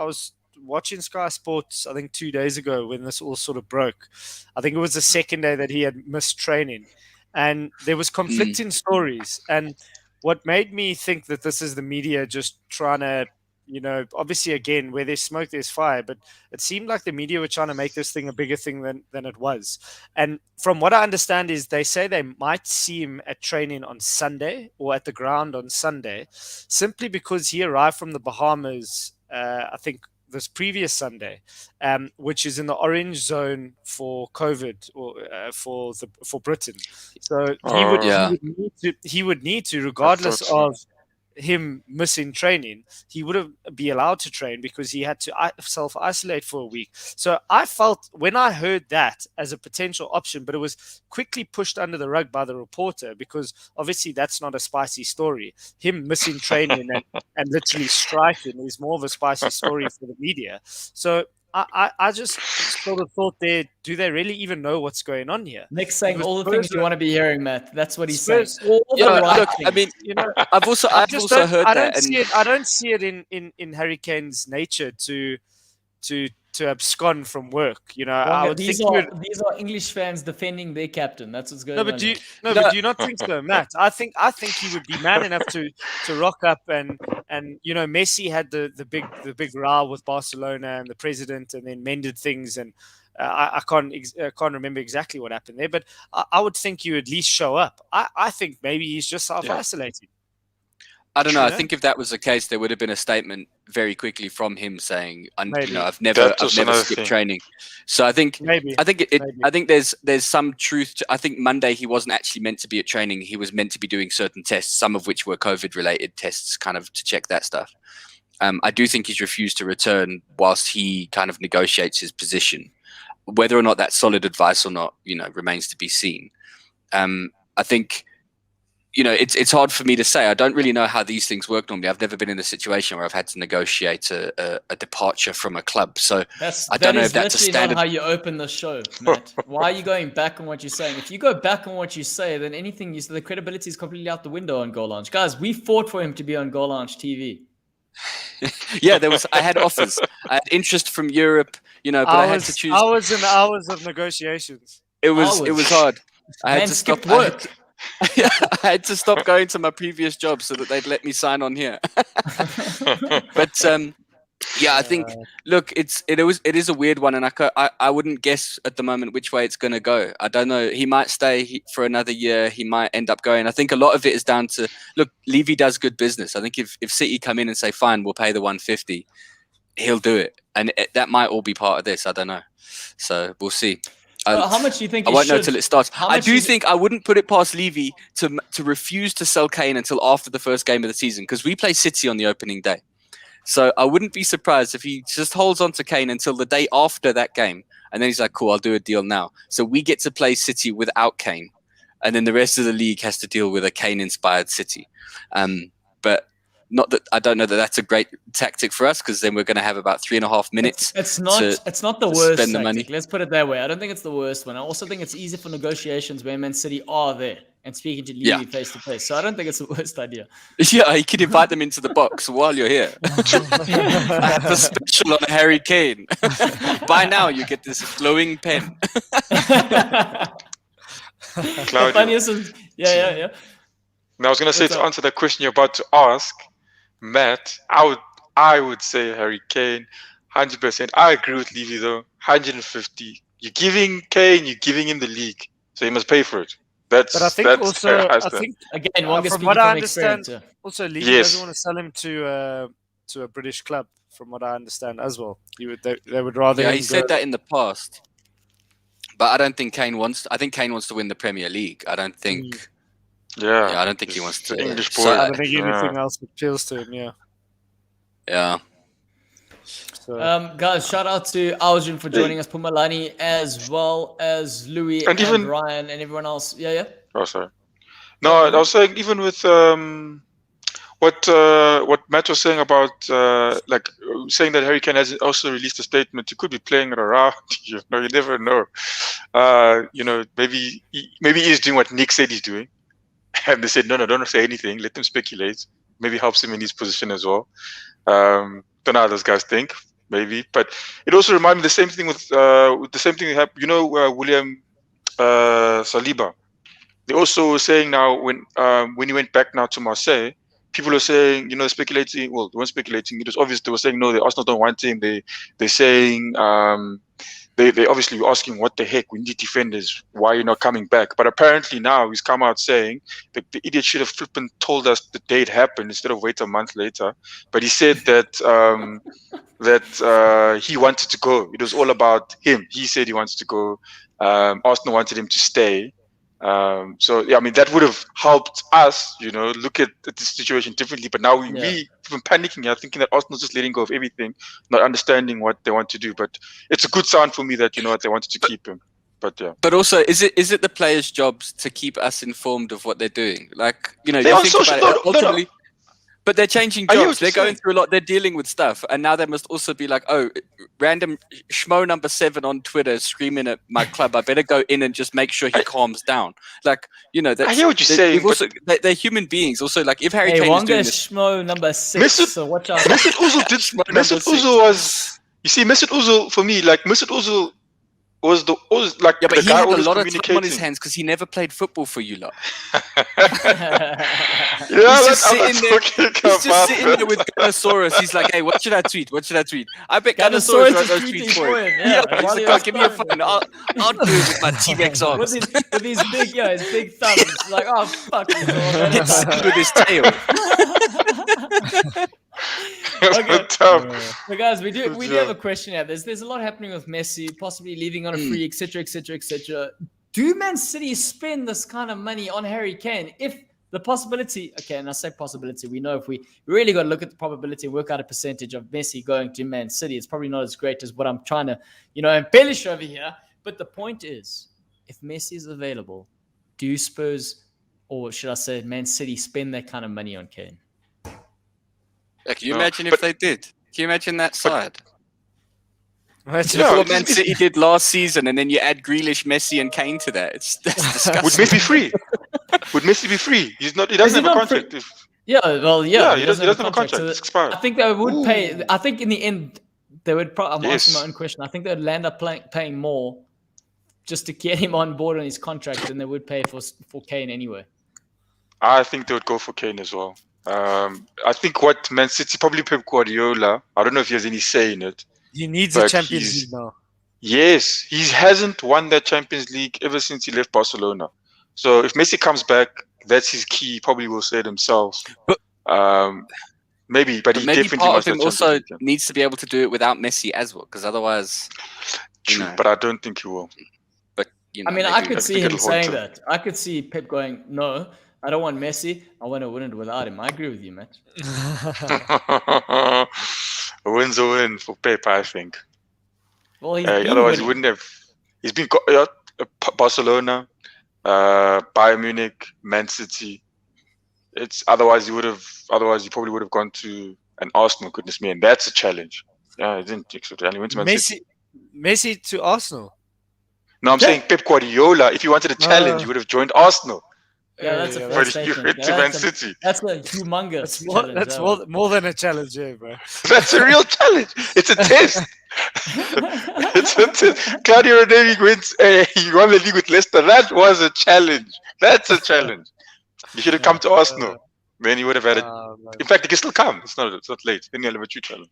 watching Sky Sports, I think 2 days ago, when this all sort of broke. I think it was the second day that he had missed training, and there was conflicting stories. And what made me think that this is the media just trying to, you know, obviously, again, where there's smoke, there's fire. But it seemed like the media were trying to make this thing a bigger thing than it was. And from what I understand is they say they might see him at training on Sunday, or at the ground on Sunday, simply because he arrived from the Bahamas, I think, this previous Sunday, which is in the orange zone for COVID, or for Britain. So he would need to, regardless of him missing training, he would be allowed to train, because he had to self-isolate for a week. So I felt, when I heard that as a potential option, but it was quickly pushed under the rug by the reporter, because obviously that's not a spicy story. Him missing training and literally striking is more of a spicy story for the media. So I just sort of thought, do they really even know what's going on here? Nick's saying all the things you want to be hearing, Matt. That's what he's Spurs, saying. Look, I mean, you know, I've also heard that. I don't see it in Harry Kane's nature to abscond from work. You know, I would these think these are English fans defending their captain. That's what's going on. But do you not think so, Matt? I think he would be man enough to rock up, and you know, Messi had the big row with Barcelona and the president, and then mended things, and I can't remember exactly what happened there, but I would think you at least show up. I think maybe he's just self-isolating. I don't know. I think if that was the case, there would have been a statement very quickly from him saying, you know, I've never skipped training. So I think there's some truth to, I think Monday he wasn't actually meant to be at training. He was meant to be doing certain tests, some of which were COVID related tests, kind of to check that stuff. I do think he's refused to return whilst he kind of negotiates his position. Whether or not that's solid advice or not, you know, remains to be seen. I think, you know, it's hard for me to say. I don't really know how these things work normally. I've never been in a situation where I've had to negotiate a departure from a club. So I don't know if that's a standard. Not how you open the show, Matt. Why are you going back on what you're saying? If you go back on what you say, then anything you say, the credibility is completely out the window on Goal Lounge. Guys, we fought for him to be on Goal Lounge TV. Yeah, I had offers. I had interest from Europe, you know, but I had to choose. Hours and hours of negotiations. It was hard. I had to stop work. I had to stop going to my previous job so that they'd let me sign on here. But yeah, I think, look, it is a weird one, and I wouldn't guess at the moment which way it's going to go. I don't know. He might stay for another year. He might end up going. I think a lot of it is down to, look, Levy does good business. I think if City come in and say, fine, we'll pay the 150, he'll do it. And that might all be part of this. I don't know. So we'll see. How much do you think? I won't know till it starts. I do think I wouldn't put it past Levy to refuse to sell Kane until after the first game of the season, because we play City on the opening day. So I wouldn't be surprised if he just holds on to Kane until the day after that game, and then he's like, "Cool, I'll do a deal now." So we get to play City without Kane, and then the rest of the league has to deal with a Kane-inspired City. But not that I don't know that that's a great tactic for us, because then we're going to have about 3.5 minutes. It's not the to worst spend the tactic. money. Let's put it that way. I don't think it's the worst one. I also think it's easy for negotiations where Man City are there and speaking to Levy face to face. So I don't think it's the worst idea. Yeah, you can invite them into the box while you're here. I have a special on Harry Kane. Buy now, you get this glowing pen. Claudio. Funniest is, yeah. Now I was gonna say, What's to up? answer that question you're about to ask, Matt, I would say Harry Kane, 100%. I agree with Levy though, 150. You're giving Kane, you're giving him the league, so he must pay for it. But I think that's also, fair, I think Again, Wonga from speaking what I from understand, experience. also Levy Yes. doesn't want to sell him to a British club. From what I understand as well, they would rather. Yeah, him he said go- that in the past. But I don't think Kane wants. I think Kane wants to win the Premier League. I don't think. Yeah, I don't think he wants he's to. the English so- boy. I don't think Yeah. anything else appeals to him. Yeah. Yeah. So, Guys, shout out to Algin for joining us, Pumalani, as well as Louis And and even- Ryan and everyone else. Yeah. Oh, sorry. No, I was saying, even with what Matt was saying about saying that Harry Kane has also released a statement. He could be playing it around. You never know. Maybe he's doing what Nick said he's doing, and they said no, don't say anything. Let them speculate. Maybe helps him in his position as well. Don't know how those guys think. Maybe, but it also reminded me the same thing with the same thing that happened. William Saliba. They also were saying now when he went back now to Marseille, people are saying, speculating. Well, they weren't speculating. It was obvious they were saying no, the Arsenal don't want him. They're saying they obviously were asking, what the heck? We need defenders. Why are you not coming back? But apparently now he's come out saying that the idiot should have flipping told us the day it happened instead of wait a month later. But he said that he wanted to go. It was all about him. He said he wants to go. Arsenal wanted him to stay. That would have helped us, look at the situation differently. But now we even panicking here, thinking that Arsenal's just letting go of everything, not understanding what they want to do. But it's a good sign for me that they wanted to keep him. But yeah. But also, is it the players' jobs to keep us informed of what they're doing? Like, you They are think social- about it. no. Ultimately, but they're changing I hear jobs. what They're you're going through a lot. They're dealing with stuff, and now they must also be like, oh, random schmo number 7 on Twitter screaming at my club. I better go in and just make sure he calms down. Like, that's, I hear what you're saying, Also, they're human beings. Also, like if Harry Hey, Kane is Wonga doing this, Schmo number 6. So watch out. Mesut Ozil did. Mesut Ozil was. You see, Mesut Ozil for me, like Mesut Ozil was the yeah, but the he guy had a always lot of time on his communicating. hands because he never played football for you lot. Yeah, He's just I'm not sitting there. talking He's just about sitting that. there with Gunnosaurus. He's like, "Hey, what should I tweet? What should I tweet?" I bet Gunnosaurus Gunnosaurus wrote is those tweeting tweets for for him. him, yeah. He's While like, he "Oh, was give me a throwing phone. it. I'll do it with my T-Rex arms." with his big thumbs. Like, oh fuck. Get stuck with his tail. Okay. Tough. So guys, we do have a question here. There's a lot happening with Messi, possibly leaving on a free, etc. Do Man City spend this kind of money on Harry Kane? If the possibility, okay, and I say possibility, we know if we really got to look at the probability and work out a percentage of Messi going to Man City, it's probably not as great as what I'm trying to, embellish over here. But the point is, if Messi is available, do Spurs, or should I say Man City, spend that kind of money on Kane? Can you No, imagine but- if they did? Can you imagine that side? That's Yeah, What Man City did last season, and then you add Grealish, Messi, and Kane to that. That's disgusting. Would Messi be free? Would Messi be free? He's not. He doesn't he have a not free? contract. Yeah, well, Yeah, he he doesn't have a contract. contract. So It's expired. I think they would pay. I think in the end, they would probably. I'm asking Yes. my own question. I think they'd land up paying more just to get him on board on his contract than they would pay for Kane anyway. I think they would go for Kane as well. I think what Man City, probably Pep Guardiola, I don't know if he has any say in it. he needs a But Champions he's- League now. Yes, he hasn't won that Champions League ever since he left Barcelona. So if Messi comes back, that's his key. He probably will say it himself. But- Maybe, but he maybe definitely part wants of him that also Champions League. needs to be able to do it without Messi as well, because otherwise, True, know. but I don't think he will. but I mean, I could see think him it'll haunt saying him. that. I could see Pep going, "No, I don't want Messi. I want to win it without him." I agree with you, Matt. A win's a win for Pep, I think. Well, he's been Otherwise, he winning. wouldn't have. He's been Barcelona, Bayern Munich, Man City. It's otherwise you probably would have gone to an Arsenal. Goodness me, and that's a challenge. Yeah, I didn't think so. He went to Man City. Messi to Arsenal. No, I'm saying Pep Guardiola. If you wanted a challenge, you would have joined Arsenal. Yeah, that's a fair But you statement. went to Man City. That's a humongous challenge. That's more than a challenge, yeah, bro. That's a real challenge. It's a test. It's a test. Claudio Ranieri wins. He won the league with Leicester. That was a challenge. That's a challenge. You should have come to Arsenal. Then you would have had it. In fact, you can still come. It's not late. Then you'll have a true challenge.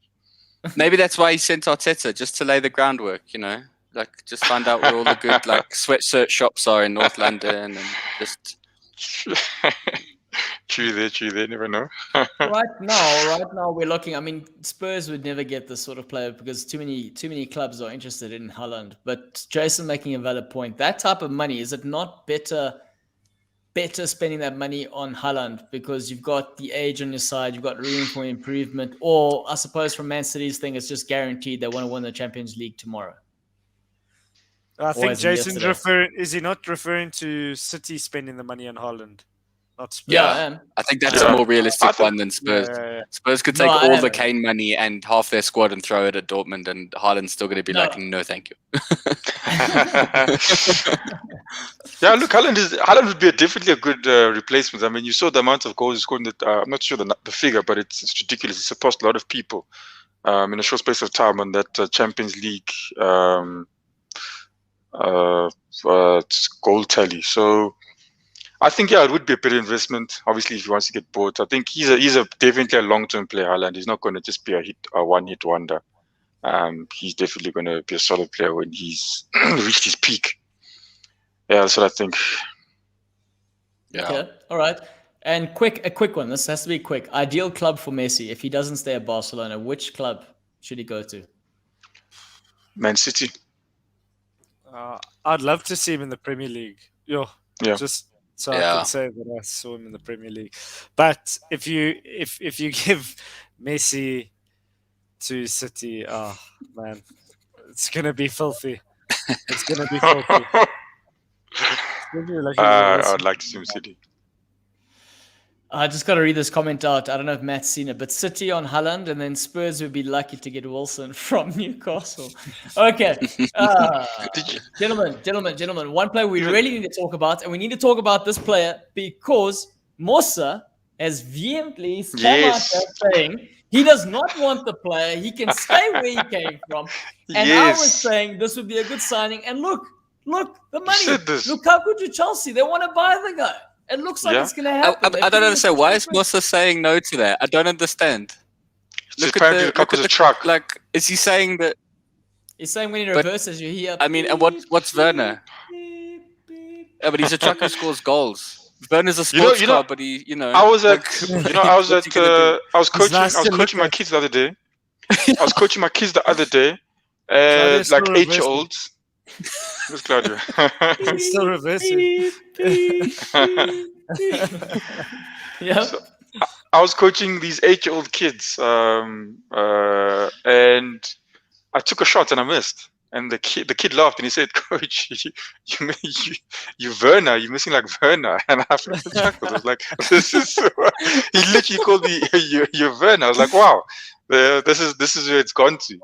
Maybe that's why he sent Arteta, just to lay the groundwork, like just find out where all the good like sweatshirt shops are in North London, and just True there. Never know. Right now we're looking. I mean, Spurs would never get this sort of player because too many clubs are interested in Haaland. But Jason making a valid point. That type of money, is it not better spending that money on Haaland because you've got the age on your side, you've got room for improvement, or I suppose from Man City's thing, it's just guaranteed they want to win the Champions League tomorrow. I think Jason's referring. Is he not referring to City spending the money on Haaland? Not Spurs. Yeah, I think that's a more realistic one than Spurs. Yeah. Spurs could take all the Kane money and half their squad and throw it at Dortmund, and Haaland's still going to be like, no, thank you. Yeah, look, Haaland would be definitely a good replacement. I mean, you saw the amount of goals he scored. I'm not sure the figure, but it's ridiculous. He surpassed a lot of people in a short space of time on that Champions League goal tally. So I think it would be a better investment. Obviously, if he wants to get bought, I think he's definitely a long-term player. Haaland, he's not going to just be a one-hit wonder. He's definitely going to be a solid player when he's reached his peak. Yeah, that's what I think. Yeah. Okay. All right. And a quick one. This has to be quick. Ideal club for Messi. If he doesn't stay at Barcelona, which club should he go to? Man City. I'd love to see him in the Premier League. Yeah. Just so I can say that I saw him in the Premier League. But if you give Messi to City, oh man, it's gonna be filthy. It's gonna be filthy. I'd like to see him City. I just got to read this comment out. I don't know if Matt's seen it, but City on Haaland, and then Spurs would be lucky to get Wilson from Newcastle. Okay. Gentlemen, one player we really need to talk about, and we need to talk about this player because Mosa has vehemently come out there saying he does not want the player. He can stay where he came from. And I was saying this would be a good signing. And look, the money. Lukaku to Chelsea. They want to buy the guy. It looks like it's going to happen. I don't understand. Why is Mosa saying no to that? I don't understand. Look at Lukaku's a truck. Like, is he saying that? He's saying when he reverses, you hear. I mean, and what's Werner? Yeah, but he's a truck who scores goals. Werner's a sports car, but he, I was coaching my kids the other day. And like 8-year-olds. Who's Claudio? He's still reversing. Yeah. So, I was coaching these 8-year-old kids, and I took a shot and I missed. And the kid laughed and he said, "Coach, you Werner, you're missing like Werner." And I chuckled. I was like, "This is." He literally called me you're Werner. I was like, "Wow, this is where it's gone to."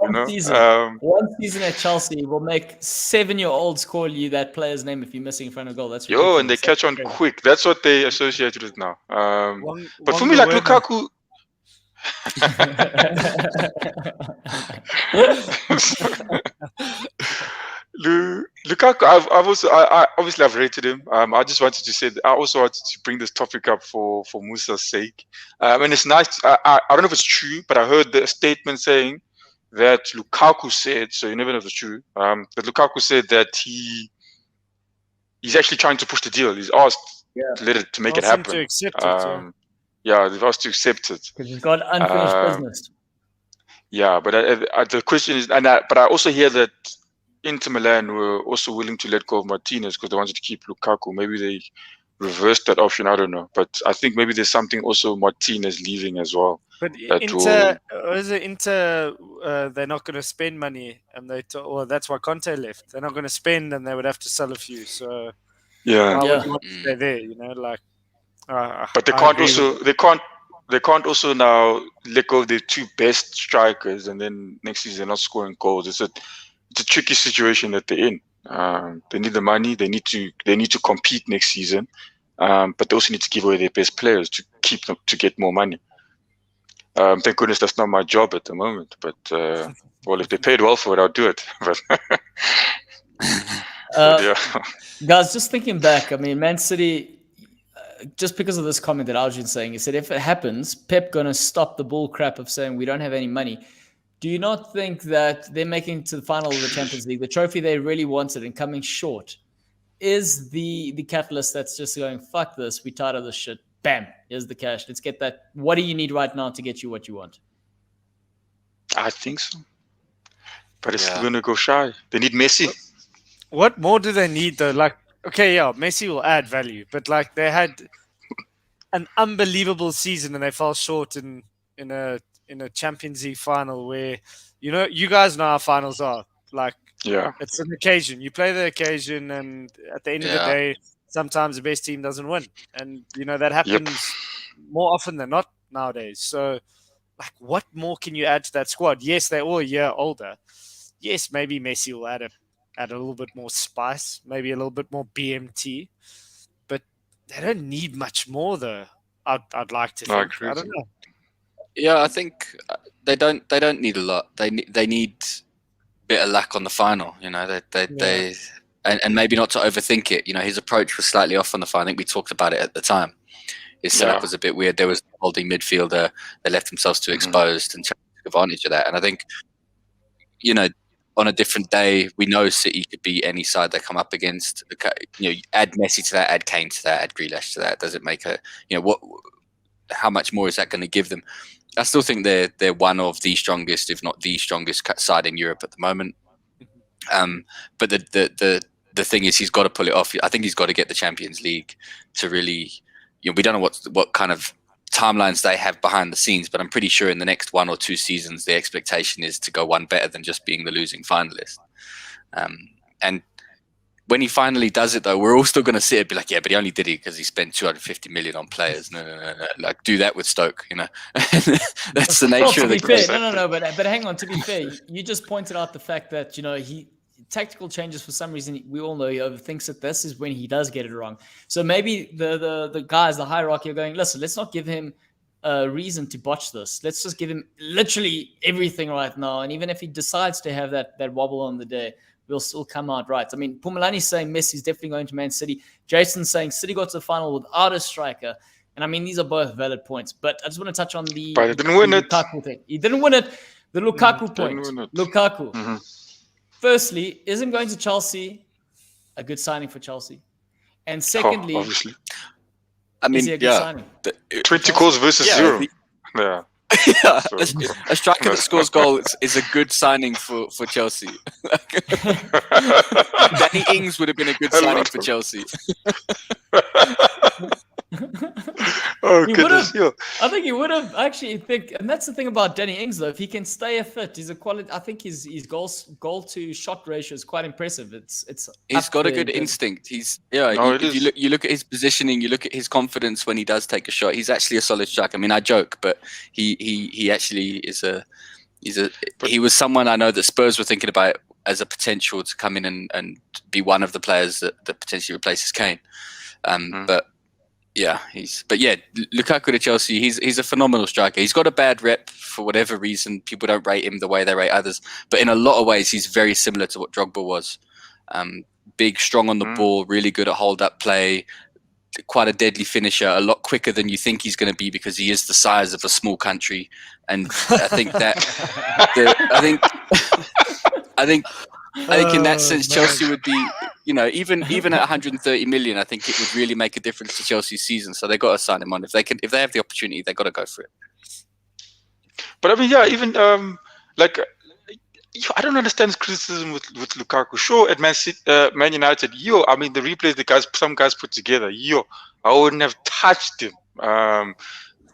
One season at Chelsea will make 7-year-olds call you that player's name if you're missing in front of goal. That's ridiculous. And they catch on quick. That's what they associated with now. But for me, like Lukaku. Lukaku, I've rated him. I just wanted to say that I also wanted to bring this topic up for Musa's sake. And it's nice. I don't know if it's true, but I heard the statement saying that Lukaku said. So you never know if it's true. That Lukaku said that he's actually trying to push the deal. He's asked to make it happen. To accept it, they've asked to accept it because he's got unfinished business. Yeah, but the question is, but I also hear that Inter Milan were also willing to let go of Martinez because they wanted to keep Lukaku. Maybe they reversed that option. I don't know, but I think maybe there's something also Martinez leaving as well. But Inter, they're not going to spend money, and that's why Conte left. They're not going to spend, and they would have to sell a few. So Yeah. Why Yeah. would you want to stay there? You know, like. But they I can't agree also with- they can't also now let go of their two best strikers, and then next season they're not scoring goals. It's a tricky situation that they're in. They need the money. They need to compete next season, but they also need to give away their best players to keep them to get more money. Thank goodness that's not my job at the moment. But well, if they paid well for it, I'll do it. But yeah. Guys, just thinking back, I mean, Man City, just because of this comment that Algin's saying, he said if it happens, Pep gonna stop the bull crap of saying we don't have any money. Do you not think that they're making it to the final of the Champions League, the trophy they really wanted, and coming short, is the catalyst that's just going, fuck this, we tired of this shit. Bam, here's the cash. Let's get that. What do you need right now to get you what you want? I think so. But it's Yeah. going to go shy. They need Messi. What more do they need though? Like, okay, yeah, Messi will add value, but like they had an unbelievable season and they fell short in a Champions League final where, you know, you guys know how finals are. Like, Yeah. it's an occasion. You play the occasion, and at the end of the Yeah. day, sometimes the best team doesn't win, and you know that happens more often than not nowadays. So, like, what more can you add to that squad? Yes, they're all a year older. Yes, maybe Messi will add a little bit more spice, maybe a little bit more BMT, but they don't need much more, though. I'd like to I think. agree I with don't you. know. Yeah, I think they don't need a lot. They need a bit of luck on the final. You know, they and maybe not to overthink it. You know, his approach was slightly off on the final. I think we talked about it at the time. His setup was a bit weird. There was a holding midfielder. They left themselves too exposed and took advantage of that. And I think, you know, on a different day, we know City could beat any side they come up against. You know, add Messi to that, add Kane to that, add Grealish to that. Does it make a, you know, how much more is that going to give them? I still think they're one of the strongest, if not the strongest side in Europe at the moment. But the thing is, he's got to pull it off. I think he's got to get the Champions League to really, you know, we don't know what kind of timelines they have behind the scenes, but I'm pretty sure in the next 1 or 2 seasons, the expectation is to go one better than just being the losing finalist. And when he finally does it, though, we're all still going to sit and be like, yeah, but he only did it because he spent 250 million on players. No. Like, do that with Stoke, you know. That's the nature of the game. No. But hang on. To be fair, you just pointed out the fact that, you know, tactical changes for some reason. We all know he overthinks it. This is when he does get it wrong. So maybe the guys, the hierarchy, are going, listen, let's not give him a reason to botch this. Let's just give him literally everything right now. And even if he decides to have that wobble on the day, we'll still come out right. I mean, Pumalani's saying Messi's definitely going to Man City. Jason's saying City got to the final without a striker. And I mean, these are both valid points. But I just want to touch on the Lukaku thing. He didn't win it. The Lukaku point. Lukaku. Mm-hmm. Firstly, isn't going to Chelsea a good signing for Chelsea? And secondly, obviously. I mean, is he a good signing? 20 goals versus 0. Yeah. Yeah, a striker that scores goals is a good signing for Chelsea. Danny Ings would have been a good signing for Chelsea. Goodness, I think he would have actually and that's the thing about Danny Ings though. If he can stay fit, he's a quality. I think his goal to shot ratio is quite impressive. He's got a good instinct. You look at his positioning, you look at his confidence when he does take a shot. He's actually a solid striker. I mean, I joke, but he actually is he was someone I know that Spurs were thinking about as a potential to come in and be one of the players that potentially replaces Kane. But Lukaku to Chelsea, he's a phenomenal striker. He's got a bad rep for whatever reason. People don't rate him the way they rate others. But in a lot of ways, he's very similar to what Drogba was. Big, strong on the ball, really good at hold-up play, quite a deadly finisher, a lot quicker than you think he's going to be because he is the size of a small country. And I think that I think in that sense, Chelsea would be, you know, even at 130 million, I think it would really make a difference to Chelsea's season. So they got to sign him on if they have the opportunity, they got to go for it. But I mean, even I don't understand his criticism with Lukaku. Sure, at Man United, I mean, the replays some guys put together, I wouldn't have touched him.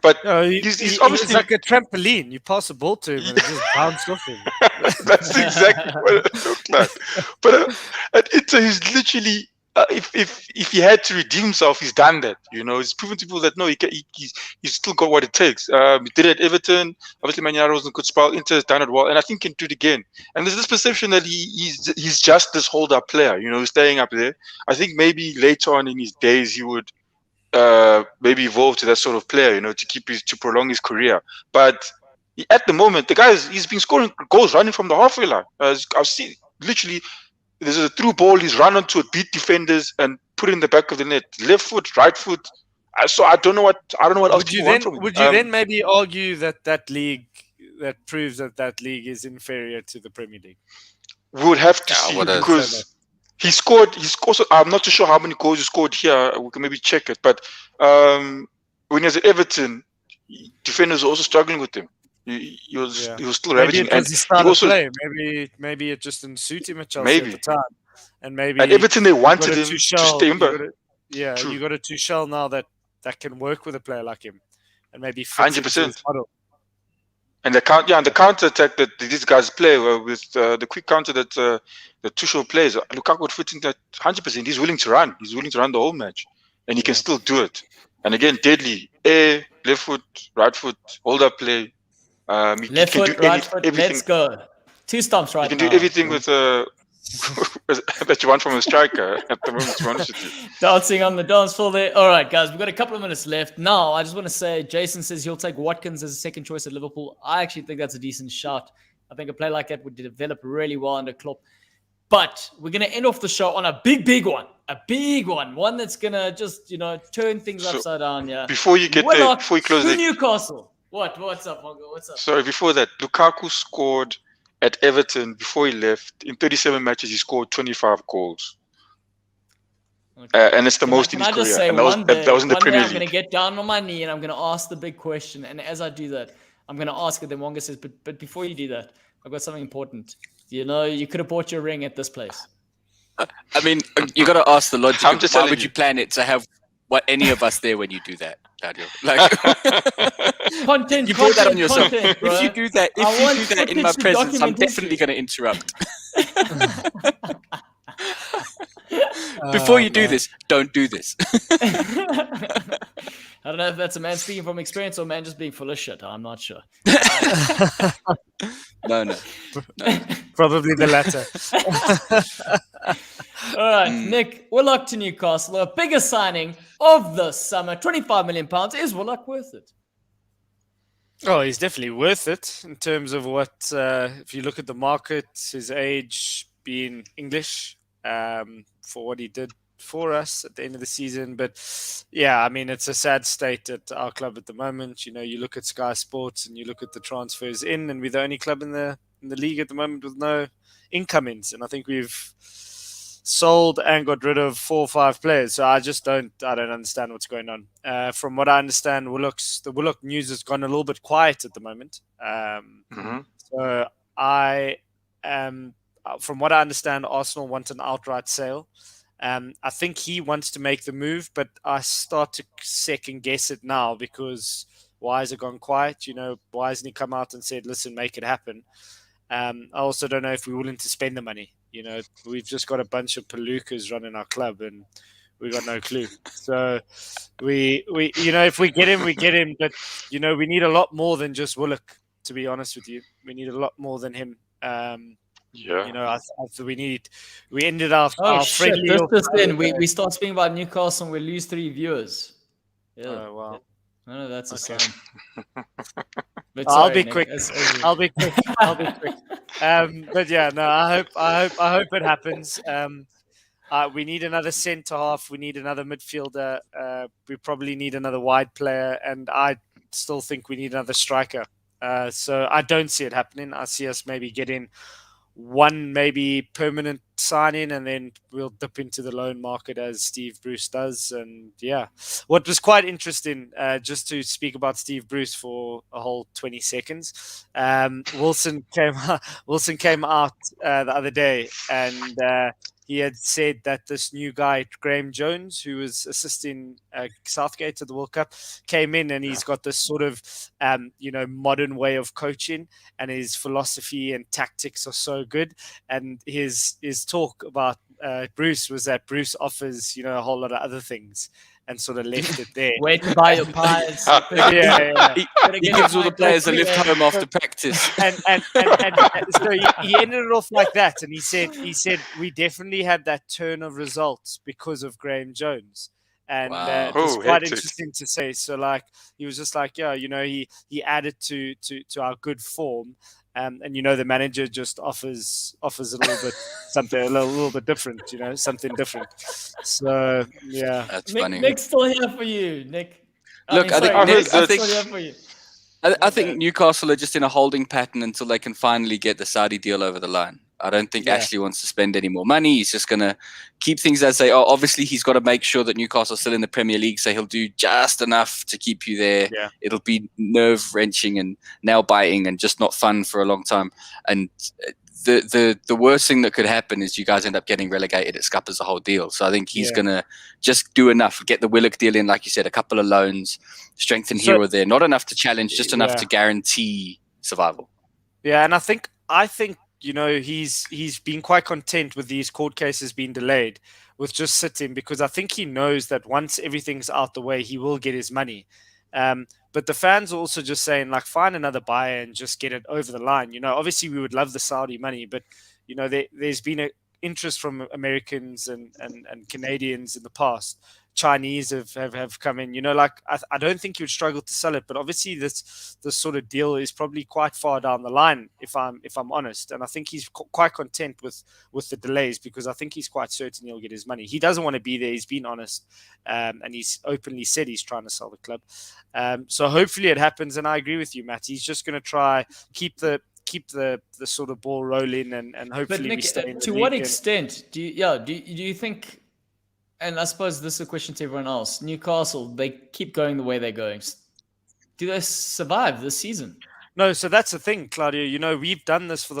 But he's obviously like a trampoline. You pass the ball to him and it just bounced off him. That's exactly what it looked like. But at Inter, he's literally if he had to redeem himself, he's done that. He's proven to people that no, he's still got what it takes. He did it at Everton. Obviously, Man United was in a good spell. Inter has done it well, and I think he can do it again. And there's this perception that he's just this hold-up player. Staying up there. I think maybe later on in his days he would maybe evolve to that sort of player. To prolong his career. But at the moment, the guy he's been scoring goals running from the halfway line. I've seen literally. There's a through ball. He's run onto it, beat defenders, and put it in the back of the net. Left foot, right foot. So I don't know what else you want from him. Would you then maybe argue that league that proves that league is inferior to the Premier League? We would have to see because he scored. Also, I'm not too sure how many goals he scored here. We can maybe check it. But when he was at Everton, defenders were also struggling with him. He was still ravaging, and he also maybe it just didn't suit him at Chelsea at the time, and maybe at Everton they wanted him to stay in. You got a Tuchel now that can work with a player like him, and maybe 100%. And the counter attack that these guys play with the quick counter that Tuchel plays, Lukaku would fit in that 100%. He's willing to run. He's willing to run the whole match, and he can still do it. And again, deadly left foot, right foot, hold up play. Left foot, right foot, let's go. 2 stumps right now. You can do everything with that you want from a striker at the moment, to be honest with you. Dancing on the dance floor there. All right, guys, we've got a couple of minutes left. Now, I just want to say, Jason says he'll take Watkins as a second choice at Liverpool. I actually think that's a decent shot. I think a player like that would develop really well under Klopp. But we're going to end off the show on a big one. A big one. One that's going to just, turn things upside down. Yeah. Before you get there, before you close it. Newcastle. What's up, Mongo? What's up? Sorry, before that, Lukaku scored at Everton before he left. In 37 matches, he scored 25 goals. Okay. And it's the most in his career. And that was in the Premier League. I'm going to get down on my knee and I'm going to ask the big question. And as I do that, I'm going to ask it. Then Mongo says, but before you do that, I've got something important. You could have bought your ring at this place. I mean, you got to ask the logic. Why would you plan it to have any of us there when you do that, Daniel? Like, content. You brought that on yourself. Content, if you do that in my presence, I'm definitely going to interrupt. Before you do this, don't do this. I don't know if that's a man speaking from experience or a man just being full of shit. I'm not sure. No. Probably the latter. All right, Nick, Willock to Newcastle, a bigger signing of the summer, £25 million. Is Willock worth it? Oh, he's definitely worth it in terms of what, if you look at the market, his age, being English, for what he did for us at the end of the season. But yeah, I mean, it's a sad state at our club at the moment. You look at Sky Sports and you look at the transfers in, and we're the only club in the league at the moment with no incomings. And I think we've sold and got rid of 4 or 5 players. So I don't understand what's going on. From what I understand, the Willock news has gone a little bit quiet at the moment. So from what I understand, Arsenal want an outright sale. I think he wants to make the move, but I start to second guess it now because why has it gone quiet? Why hasn't he come out and said, listen, make it happen? I also don't know if we're willing to spend the money. We've just got a bunch of palookas running our club and we got no clue. So we if we get him, we get him. But, we need a lot more than just Willock, to be honest with you. We need a lot more than him. We ended our friendly. We start speaking about Newcastle and we lose 3 viewers. Yeah. Oh, wow. No, that's a sign. I'll be quick. I'll be quick. But yeah, no, I hope it happens. We need another centre half. We need another midfielder. We probably need another wide player, and I still think we need another striker. So I don't see it happening. I see us maybe getting one maybe permanent sign-in, and then we'll dip into the loan market as Steve Bruce does. And yeah, what was quite interesting, just to speak about Steve Bruce for a whole 20 seconds, Wilson came out the other day, and he had said that this new guy, Graham Jones, who was assisting Southgate at the World Cup, came in and he's got this sort of, modern way of coaching, and his philosophy and tactics are so good. And his talk about Bruce was that Bruce offers, a whole lot of other things, and sort of left it there. Wait to buy your pies. He gives all the players a lift home after practice. And so he ended it off like that. And he said we definitely had that turn of results because of Graham Jones. And Wow. it was Oh, quite hectic. interesting to say. So like he was just like, he added to our good form. And the manager just offers a little bit something a little bit different, something different. So yeah, That's funny. Nick's still here for you, Nick. Look, I think- Nick's I still think- here for you. I think Newcastle are just in a holding pattern until they can finally get the Saudi deal over the line. I don't think Yeah. Ashley wants to spend any more money. He's just going to keep things as they are. Obviously, he's got to make sure that Newcastle's still in the Premier League, so he'll do just enough to keep you there. Yeah. It'll be nerve-wrenching and nail-biting and just not fun for a long time. And the worst thing that could happen is you guys end up getting relegated. It scuppers the whole deal. So I think he's going to just do enough, get the Willock deal in, like you said, a couple of loans, strengthen here or there. Not enough to challenge, just enough to guarantee survival. Yeah, and I think he's been quite content with these court cases being delayed, with just sitting, because I think he knows that once everything's out the way, he will get his money. But the fans are also just saying, like, find another buyer and just get it over the line. Obviously we would love the Saudi money, but there's been an interest from Americans and Canadians in the past. Chinese have come in. I don't think you would struggle to sell it, but obviously this sort of deal is probably quite far down the line, if I'm honest. And I think he's quite content with the delays, because I think he's quite certain he'll get his money. He doesn't want to be there. He's been honest, and he's openly said he's trying to sell the club. So hopefully it happens. And I agree with you, Matt. He's just going to try keep the sort of ball rolling, and hopefully But Nick, we stay in the to league. what extent do you think? And I suppose this is a question to everyone else. Newcastle, they keep going the way they're going. Do they survive this season? No, so that's the thing, Claudio. We've done this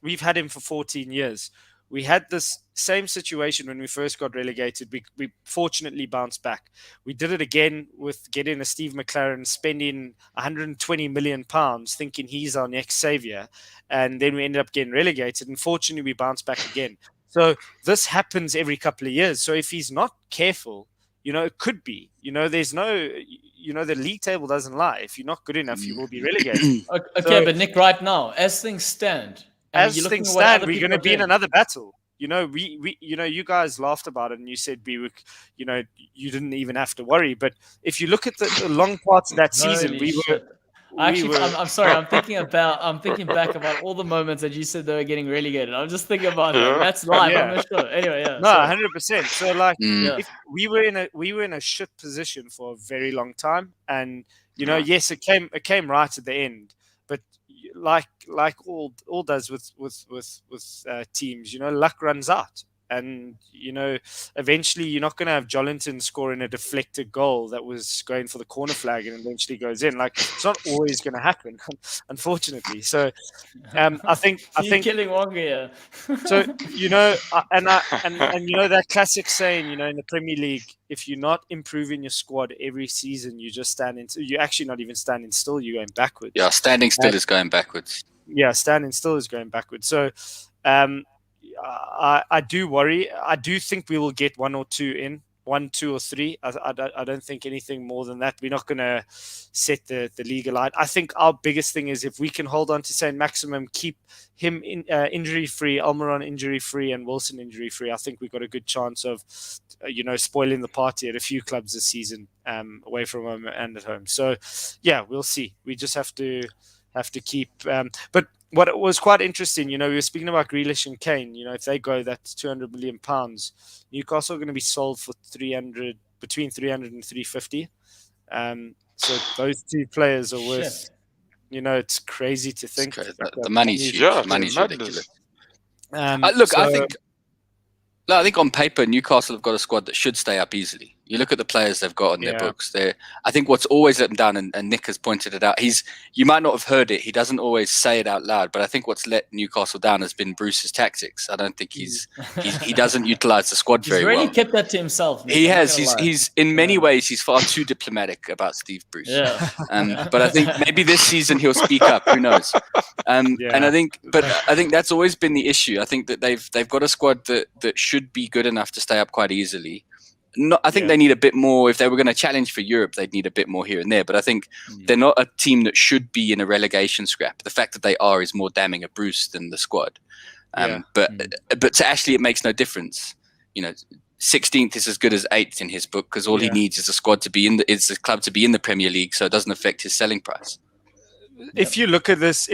we've had him for 14 years. We had this same situation when we first got relegated. We fortunately bounced back. We did it again with getting a Steve McLaren, spending £120 million, thinking he's our next savior. And then we ended up getting relegated. And fortunately, we bounced back again. So this happens every couple of years. So if he's not careful, it could be. There's no, the league table doesn't lie. If you're not good enough, you will be relegated. Okay, but Nick, right now, as things stand, we're going to be in another battle. You guys laughed about it and you said you didn't even have to worry. But if you look at the long parts of that season, I'm sorry. I'm thinking back about all the moments that you said they were getting relegated. I'm just thinking about that. That's live. Yeah. I'm not sure. Anyway, yeah. No, 100%. So if we were in a shit position for a very long time, and yes, it came right at the end. But like all does with teams, luck runs out. And, eventually you're not going to have Jolinton scoring a deflected goal that was going for the corner flag and eventually goes in. Like, it's not always going to happen, unfortunately. So, I think killing Wonga here. So, and that classic saying, in the Premier League, if you're not improving your squad every season, you just you're actually not even standing still, you're going backwards. Yeah, standing still is going backwards. Yeah, standing still is going backwards. So, I do worry. I do think we will get 1 or 2 1, 2 or 3. I don't think anything more than that. We're not going to set the league alight. I think our biggest thing is if we can hold on to St. Maximum, keep him injury-free, Almiron injury-free, and Wilson injury-free. I think we've got a good chance of, spoiling the party at a few clubs this season, away from home and at home. So, yeah, we'll see. We just have to keep. But what was quite interesting, we were speaking about Grealish and Kane. If they go, that's £200 million. Newcastle are going to be sold for between 300 and 350. So those two players are worth. It's crazy to think. The money's huge. Yeah, money's ridiculous. I think on paper, Newcastle have got a squad that should stay up easily. You look at the players they've got on their Yeah. books. I think what's always let them down, and Nick has pointed it out. You might not have heard it. He doesn't always say it out loud, but I think what's let Newcastle down has been Bruce's tactics. I don't think he doesn't utilize the squad He's very really well. kept that to himself. Nick, He I'm not has. gonna lie. He's in many ways he's far too diplomatic about Steve Bruce. Yeah. But I think maybe this season he'll speak up. Who knows? And I think that's always been the issue. I think that they've got a squad that should be good enough to stay up quite easily. I think they need a bit more. If they were going to challenge for Europe, they'd need a bit more here and there. But I think they're not a team that should be in a relegation scrap. The fact that they are is more damning of Bruce than the squad. But to Ashley, it makes no difference. 16th is as good as 8th in his book because all he needs is a squad to be is the club to be in the Premier League, so it doesn't affect his selling price. If you look at this,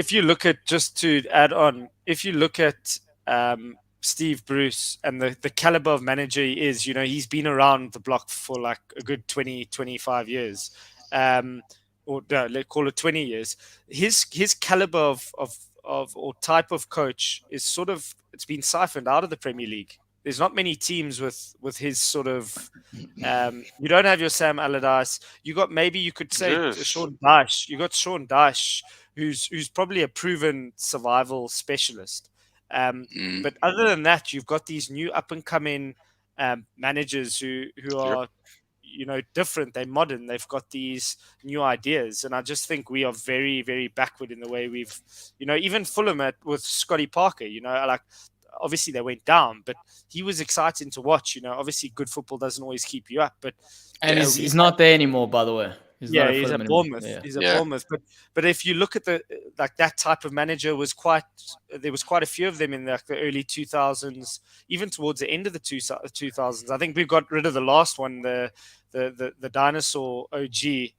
just to add on, if you look at Steve Bruce and the caliber of manager he is, he's been around the block for like a good 20, 25 years, or no, let's call it 20 years. His caliber of or type of coach is sort of, it's been siphoned out of the Premier League. There's not many teams with his sort of. You don't have your Sam Allardyce. You could say Sean Dyche. You got Sean Dyche, who's probably a proven survival specialist. But other than that, you've got these new up and coming managers who are different. They're modern. They've got these new ideas, and I just think we are very, very backward in the way we've. Even Fulham with Scotty Parker. Obviously they went down, but he was exciting to watch. Obviously good football doesn't always keep you up, but he's not there anymore, by the way. He's at Bournemouth. He's at Bournemouth. But if you look at that type of manager there was quite a few of them in the early 2000s, even towards the end of the 2000s. I think we got rid of the last one, the dinosaur OG,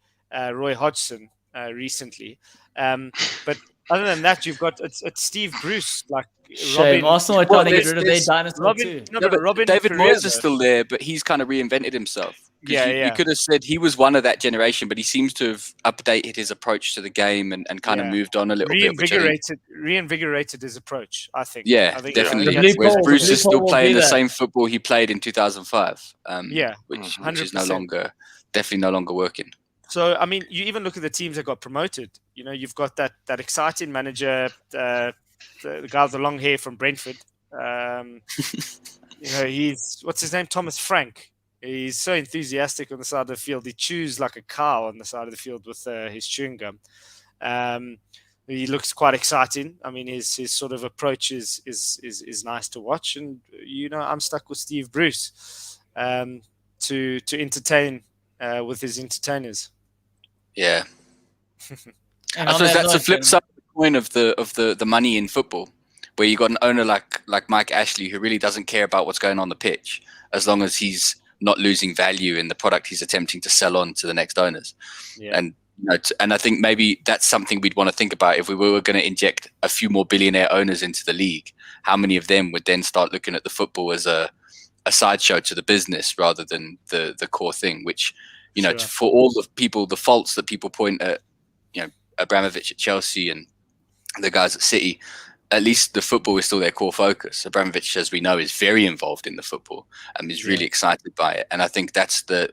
Roy Hodgson, recently. But other than that, you've got it's Steve Bruce, like Shame. Arsenal are trying to get rid of their dinosaur too. Robin David Ferreira, Moyes is still there, but he's kind of reinvented himself. Yeah, you could have said he was one of that generation, but he seems to have updated his approach to the game and kind of moved on a little bit. Reinvigorated his approach, I think. Yeah, definitely. Whereas Bruce is still playing the same football he played in 2005. Which is definitely no longer working. So, I mean, you even look at the teams that got promoted. You've got that exciting manager, the guy with the long hair from Brentford. He's, what's his name? Thomas Frank. He's so enthusiastic on the side of the field. He chews like a cow on the side of the field with his chewing gum. He looks quite exciting. I mean, his sort of approach is nice to watch. And, I'm stuck with Steve Bruce to entertain with his entertainers. Yeah. I suppose that's the flip side of the coin of the money in football, where you got an owner like Mike Ashley who really doesn't care about what's going on the pitch as long as he's not losing value in the product he's attempting to sell on to the next owners. Yeah. And I think maybe that's something we'd want to think about if we were going to inject a few more billionaire owners into the league. How many of them would then start looking at the football as a sideshow to the business rather than the core thing, which, for all the people, the faults that people point at, Abramovich at Chelsea and the guys at City, at least the football is still their core focus. Abramovich, as we know, is very involved in the football and is really excited by it. And I think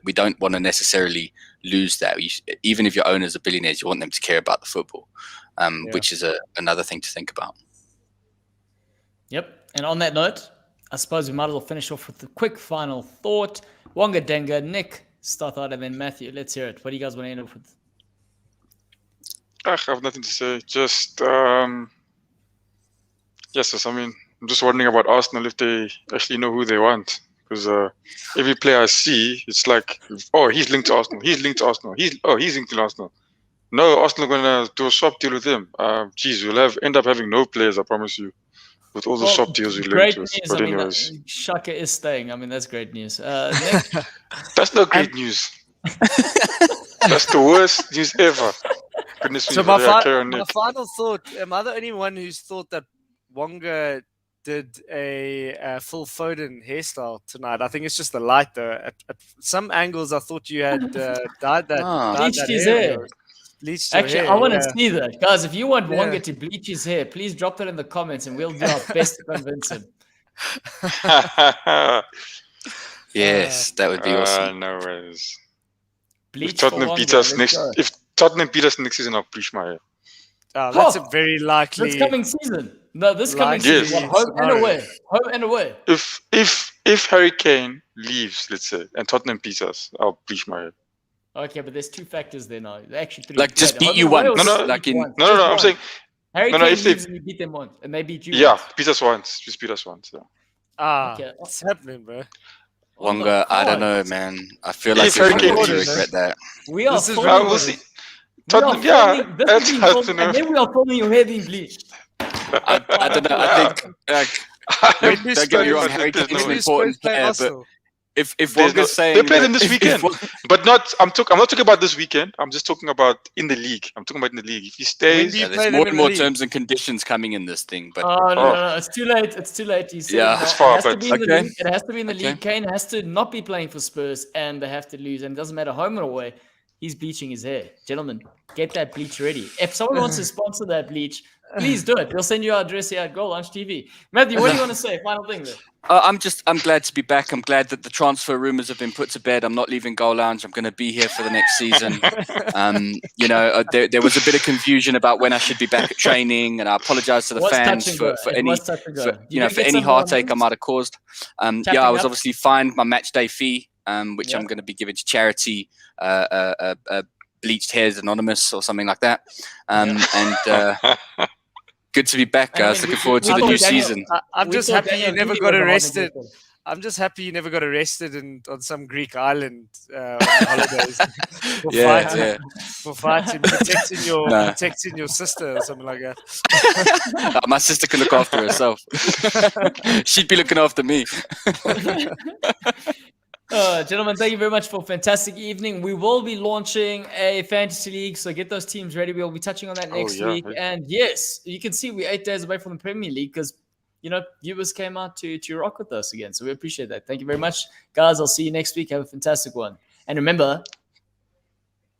we don't want to necessarily lose that. Even if your owners are billionaires, you want them to care about the football, which is another thing to think about. Yep. And on that note, I suppose we might as well finish off with a quick final thought. Wonga Denga, Nick, Stothard, and then Matthew. Let's hear it. What do you guys want to end off with? I have nothing to say. Just yes, I mean, I'm just wondering about Arsenal if they actually know who they want. Because every player I see, it's like, oh, he's linked to Arsenal. He's linked to Arsenal. He's linked to Arsenal. No, Arsenal going to do a swap deal with him. We'll end up having no players, I promise you, with all the swap deals we linked with. News. But anyways. Shaka is staying. I mean, that's great news. Nick? That's not great news. That's the worst news ever. Goodness me. So my final thought, am I the only one who's thought that Wonga did a full Foden hairstyle tonight? I think it's just the light though. At some angles, I thought you had dyed that. Bleached his hair. Actually, I want to see that. Guys, if you want Wonga to bleach his hair, please drop that in the comments and we'll do our best to convince him. Yes, that would be awesome. No worries. Bleach If Tottenham for beat longer, us let's next, go. if Tottenham beat us next season, I'll bleach my hair. That's a very likely. This coming season. No, this coming Likely season. What, home and scenario. away. Home and away. If Harry Kane leaves, let's say, and Tottenham beats us, I'll bleach my hair. Okay, but there's 2 factors there now. Actually 3. Like, just Wait, beat home you and away once. or No, just like beat in- once? No, Just I'm once. saying, Harry no, Kane if they- leaves and you beat them once, and they beat you yeah, once. beat us once. Just beat us once. Yeah. Okay. What's happening, bro? Wonga, I don't know, man. I feel like If you're Harry going Kane to leaves- regret that. We are This is filming we'll this. see. We are Tottenham, yeah, filming- this that's is being filmed, happening. and then we are filming your hair being bleached. I don't know. I think, When do don't get me Spurs- wrong, Harry There's Kane's no an way. important play player, but Arsenal? if There's Wonga's no- saying they played that- them this if weekend. Wong- But not. I'm not talking about this weekend. I'm just talking about in the league. I'm talking about in the league. If he When stays, do you Yeah, play there's them more in and the more league? terms and conditions coming in this thing, but No. It's too late. It's too late. He said Yeah. it now. It's far, It has to but- be in the Okay. league. It has to be in the Okay. league. Kane has to not be playing for Spurs, and they have to lose. And it doesn't matter home or away. He's bleaching his hair. Gentlemen, get that bleach ready. If someone wants to sponsor that bleach, please do it. We'll send you our address here at Goalloungetv. Matthew, what do you want to say? Final thing there. I'm glad to be back. I'm glad that the transfer rumors have been put to bed. I'm not leaving Goal Lounge. I'm going to be here for the next season. There was a bit of confusion about when I should be back at training, and I apologize to the What's fans touch and for, go? for It any was touch and go. for, You did for get any some, heartache I might have caused. I was tapping up? obviously fined my match day fee, which Yeah. I'm going to be giving to charity. Bleached Hairs Anonymous or something like that. And good to be back, And I guys. mean, looking forward to we the thought new Daniel- season. I'm We just thought happy you Daniel never Levy got was arrested. involved. I'm just happy you never got arrested on some Greek island on holidays for fighting, protecting your sister or something like that. My sister can look after herself. She'd be looking after me. Gentlemen, thank you very much for a fantastic evening. We will be launching a fantasy league, so get those teams ready. We'll be touching on that next week. And yes, you can see we're 8 days away from the Premier League because, viewers came out to rock with us again. So we appreciate that. Thank you very much. Guys, I'll see you next week. Have a fantastic one. And remember,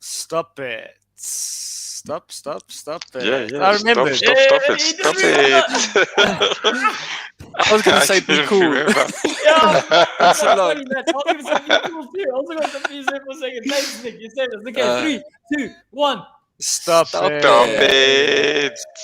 Stop it. Stop it. Yeah. I remember. Stop it. he Stop didn't it. I was going to say be cool. yeah, That's a lot. funny, man. I was going to say be cool too. I also got confused there for a second. Thanks, Nick. You said it. Okay, 3, 2, 1. Stop Stop it. Stop it.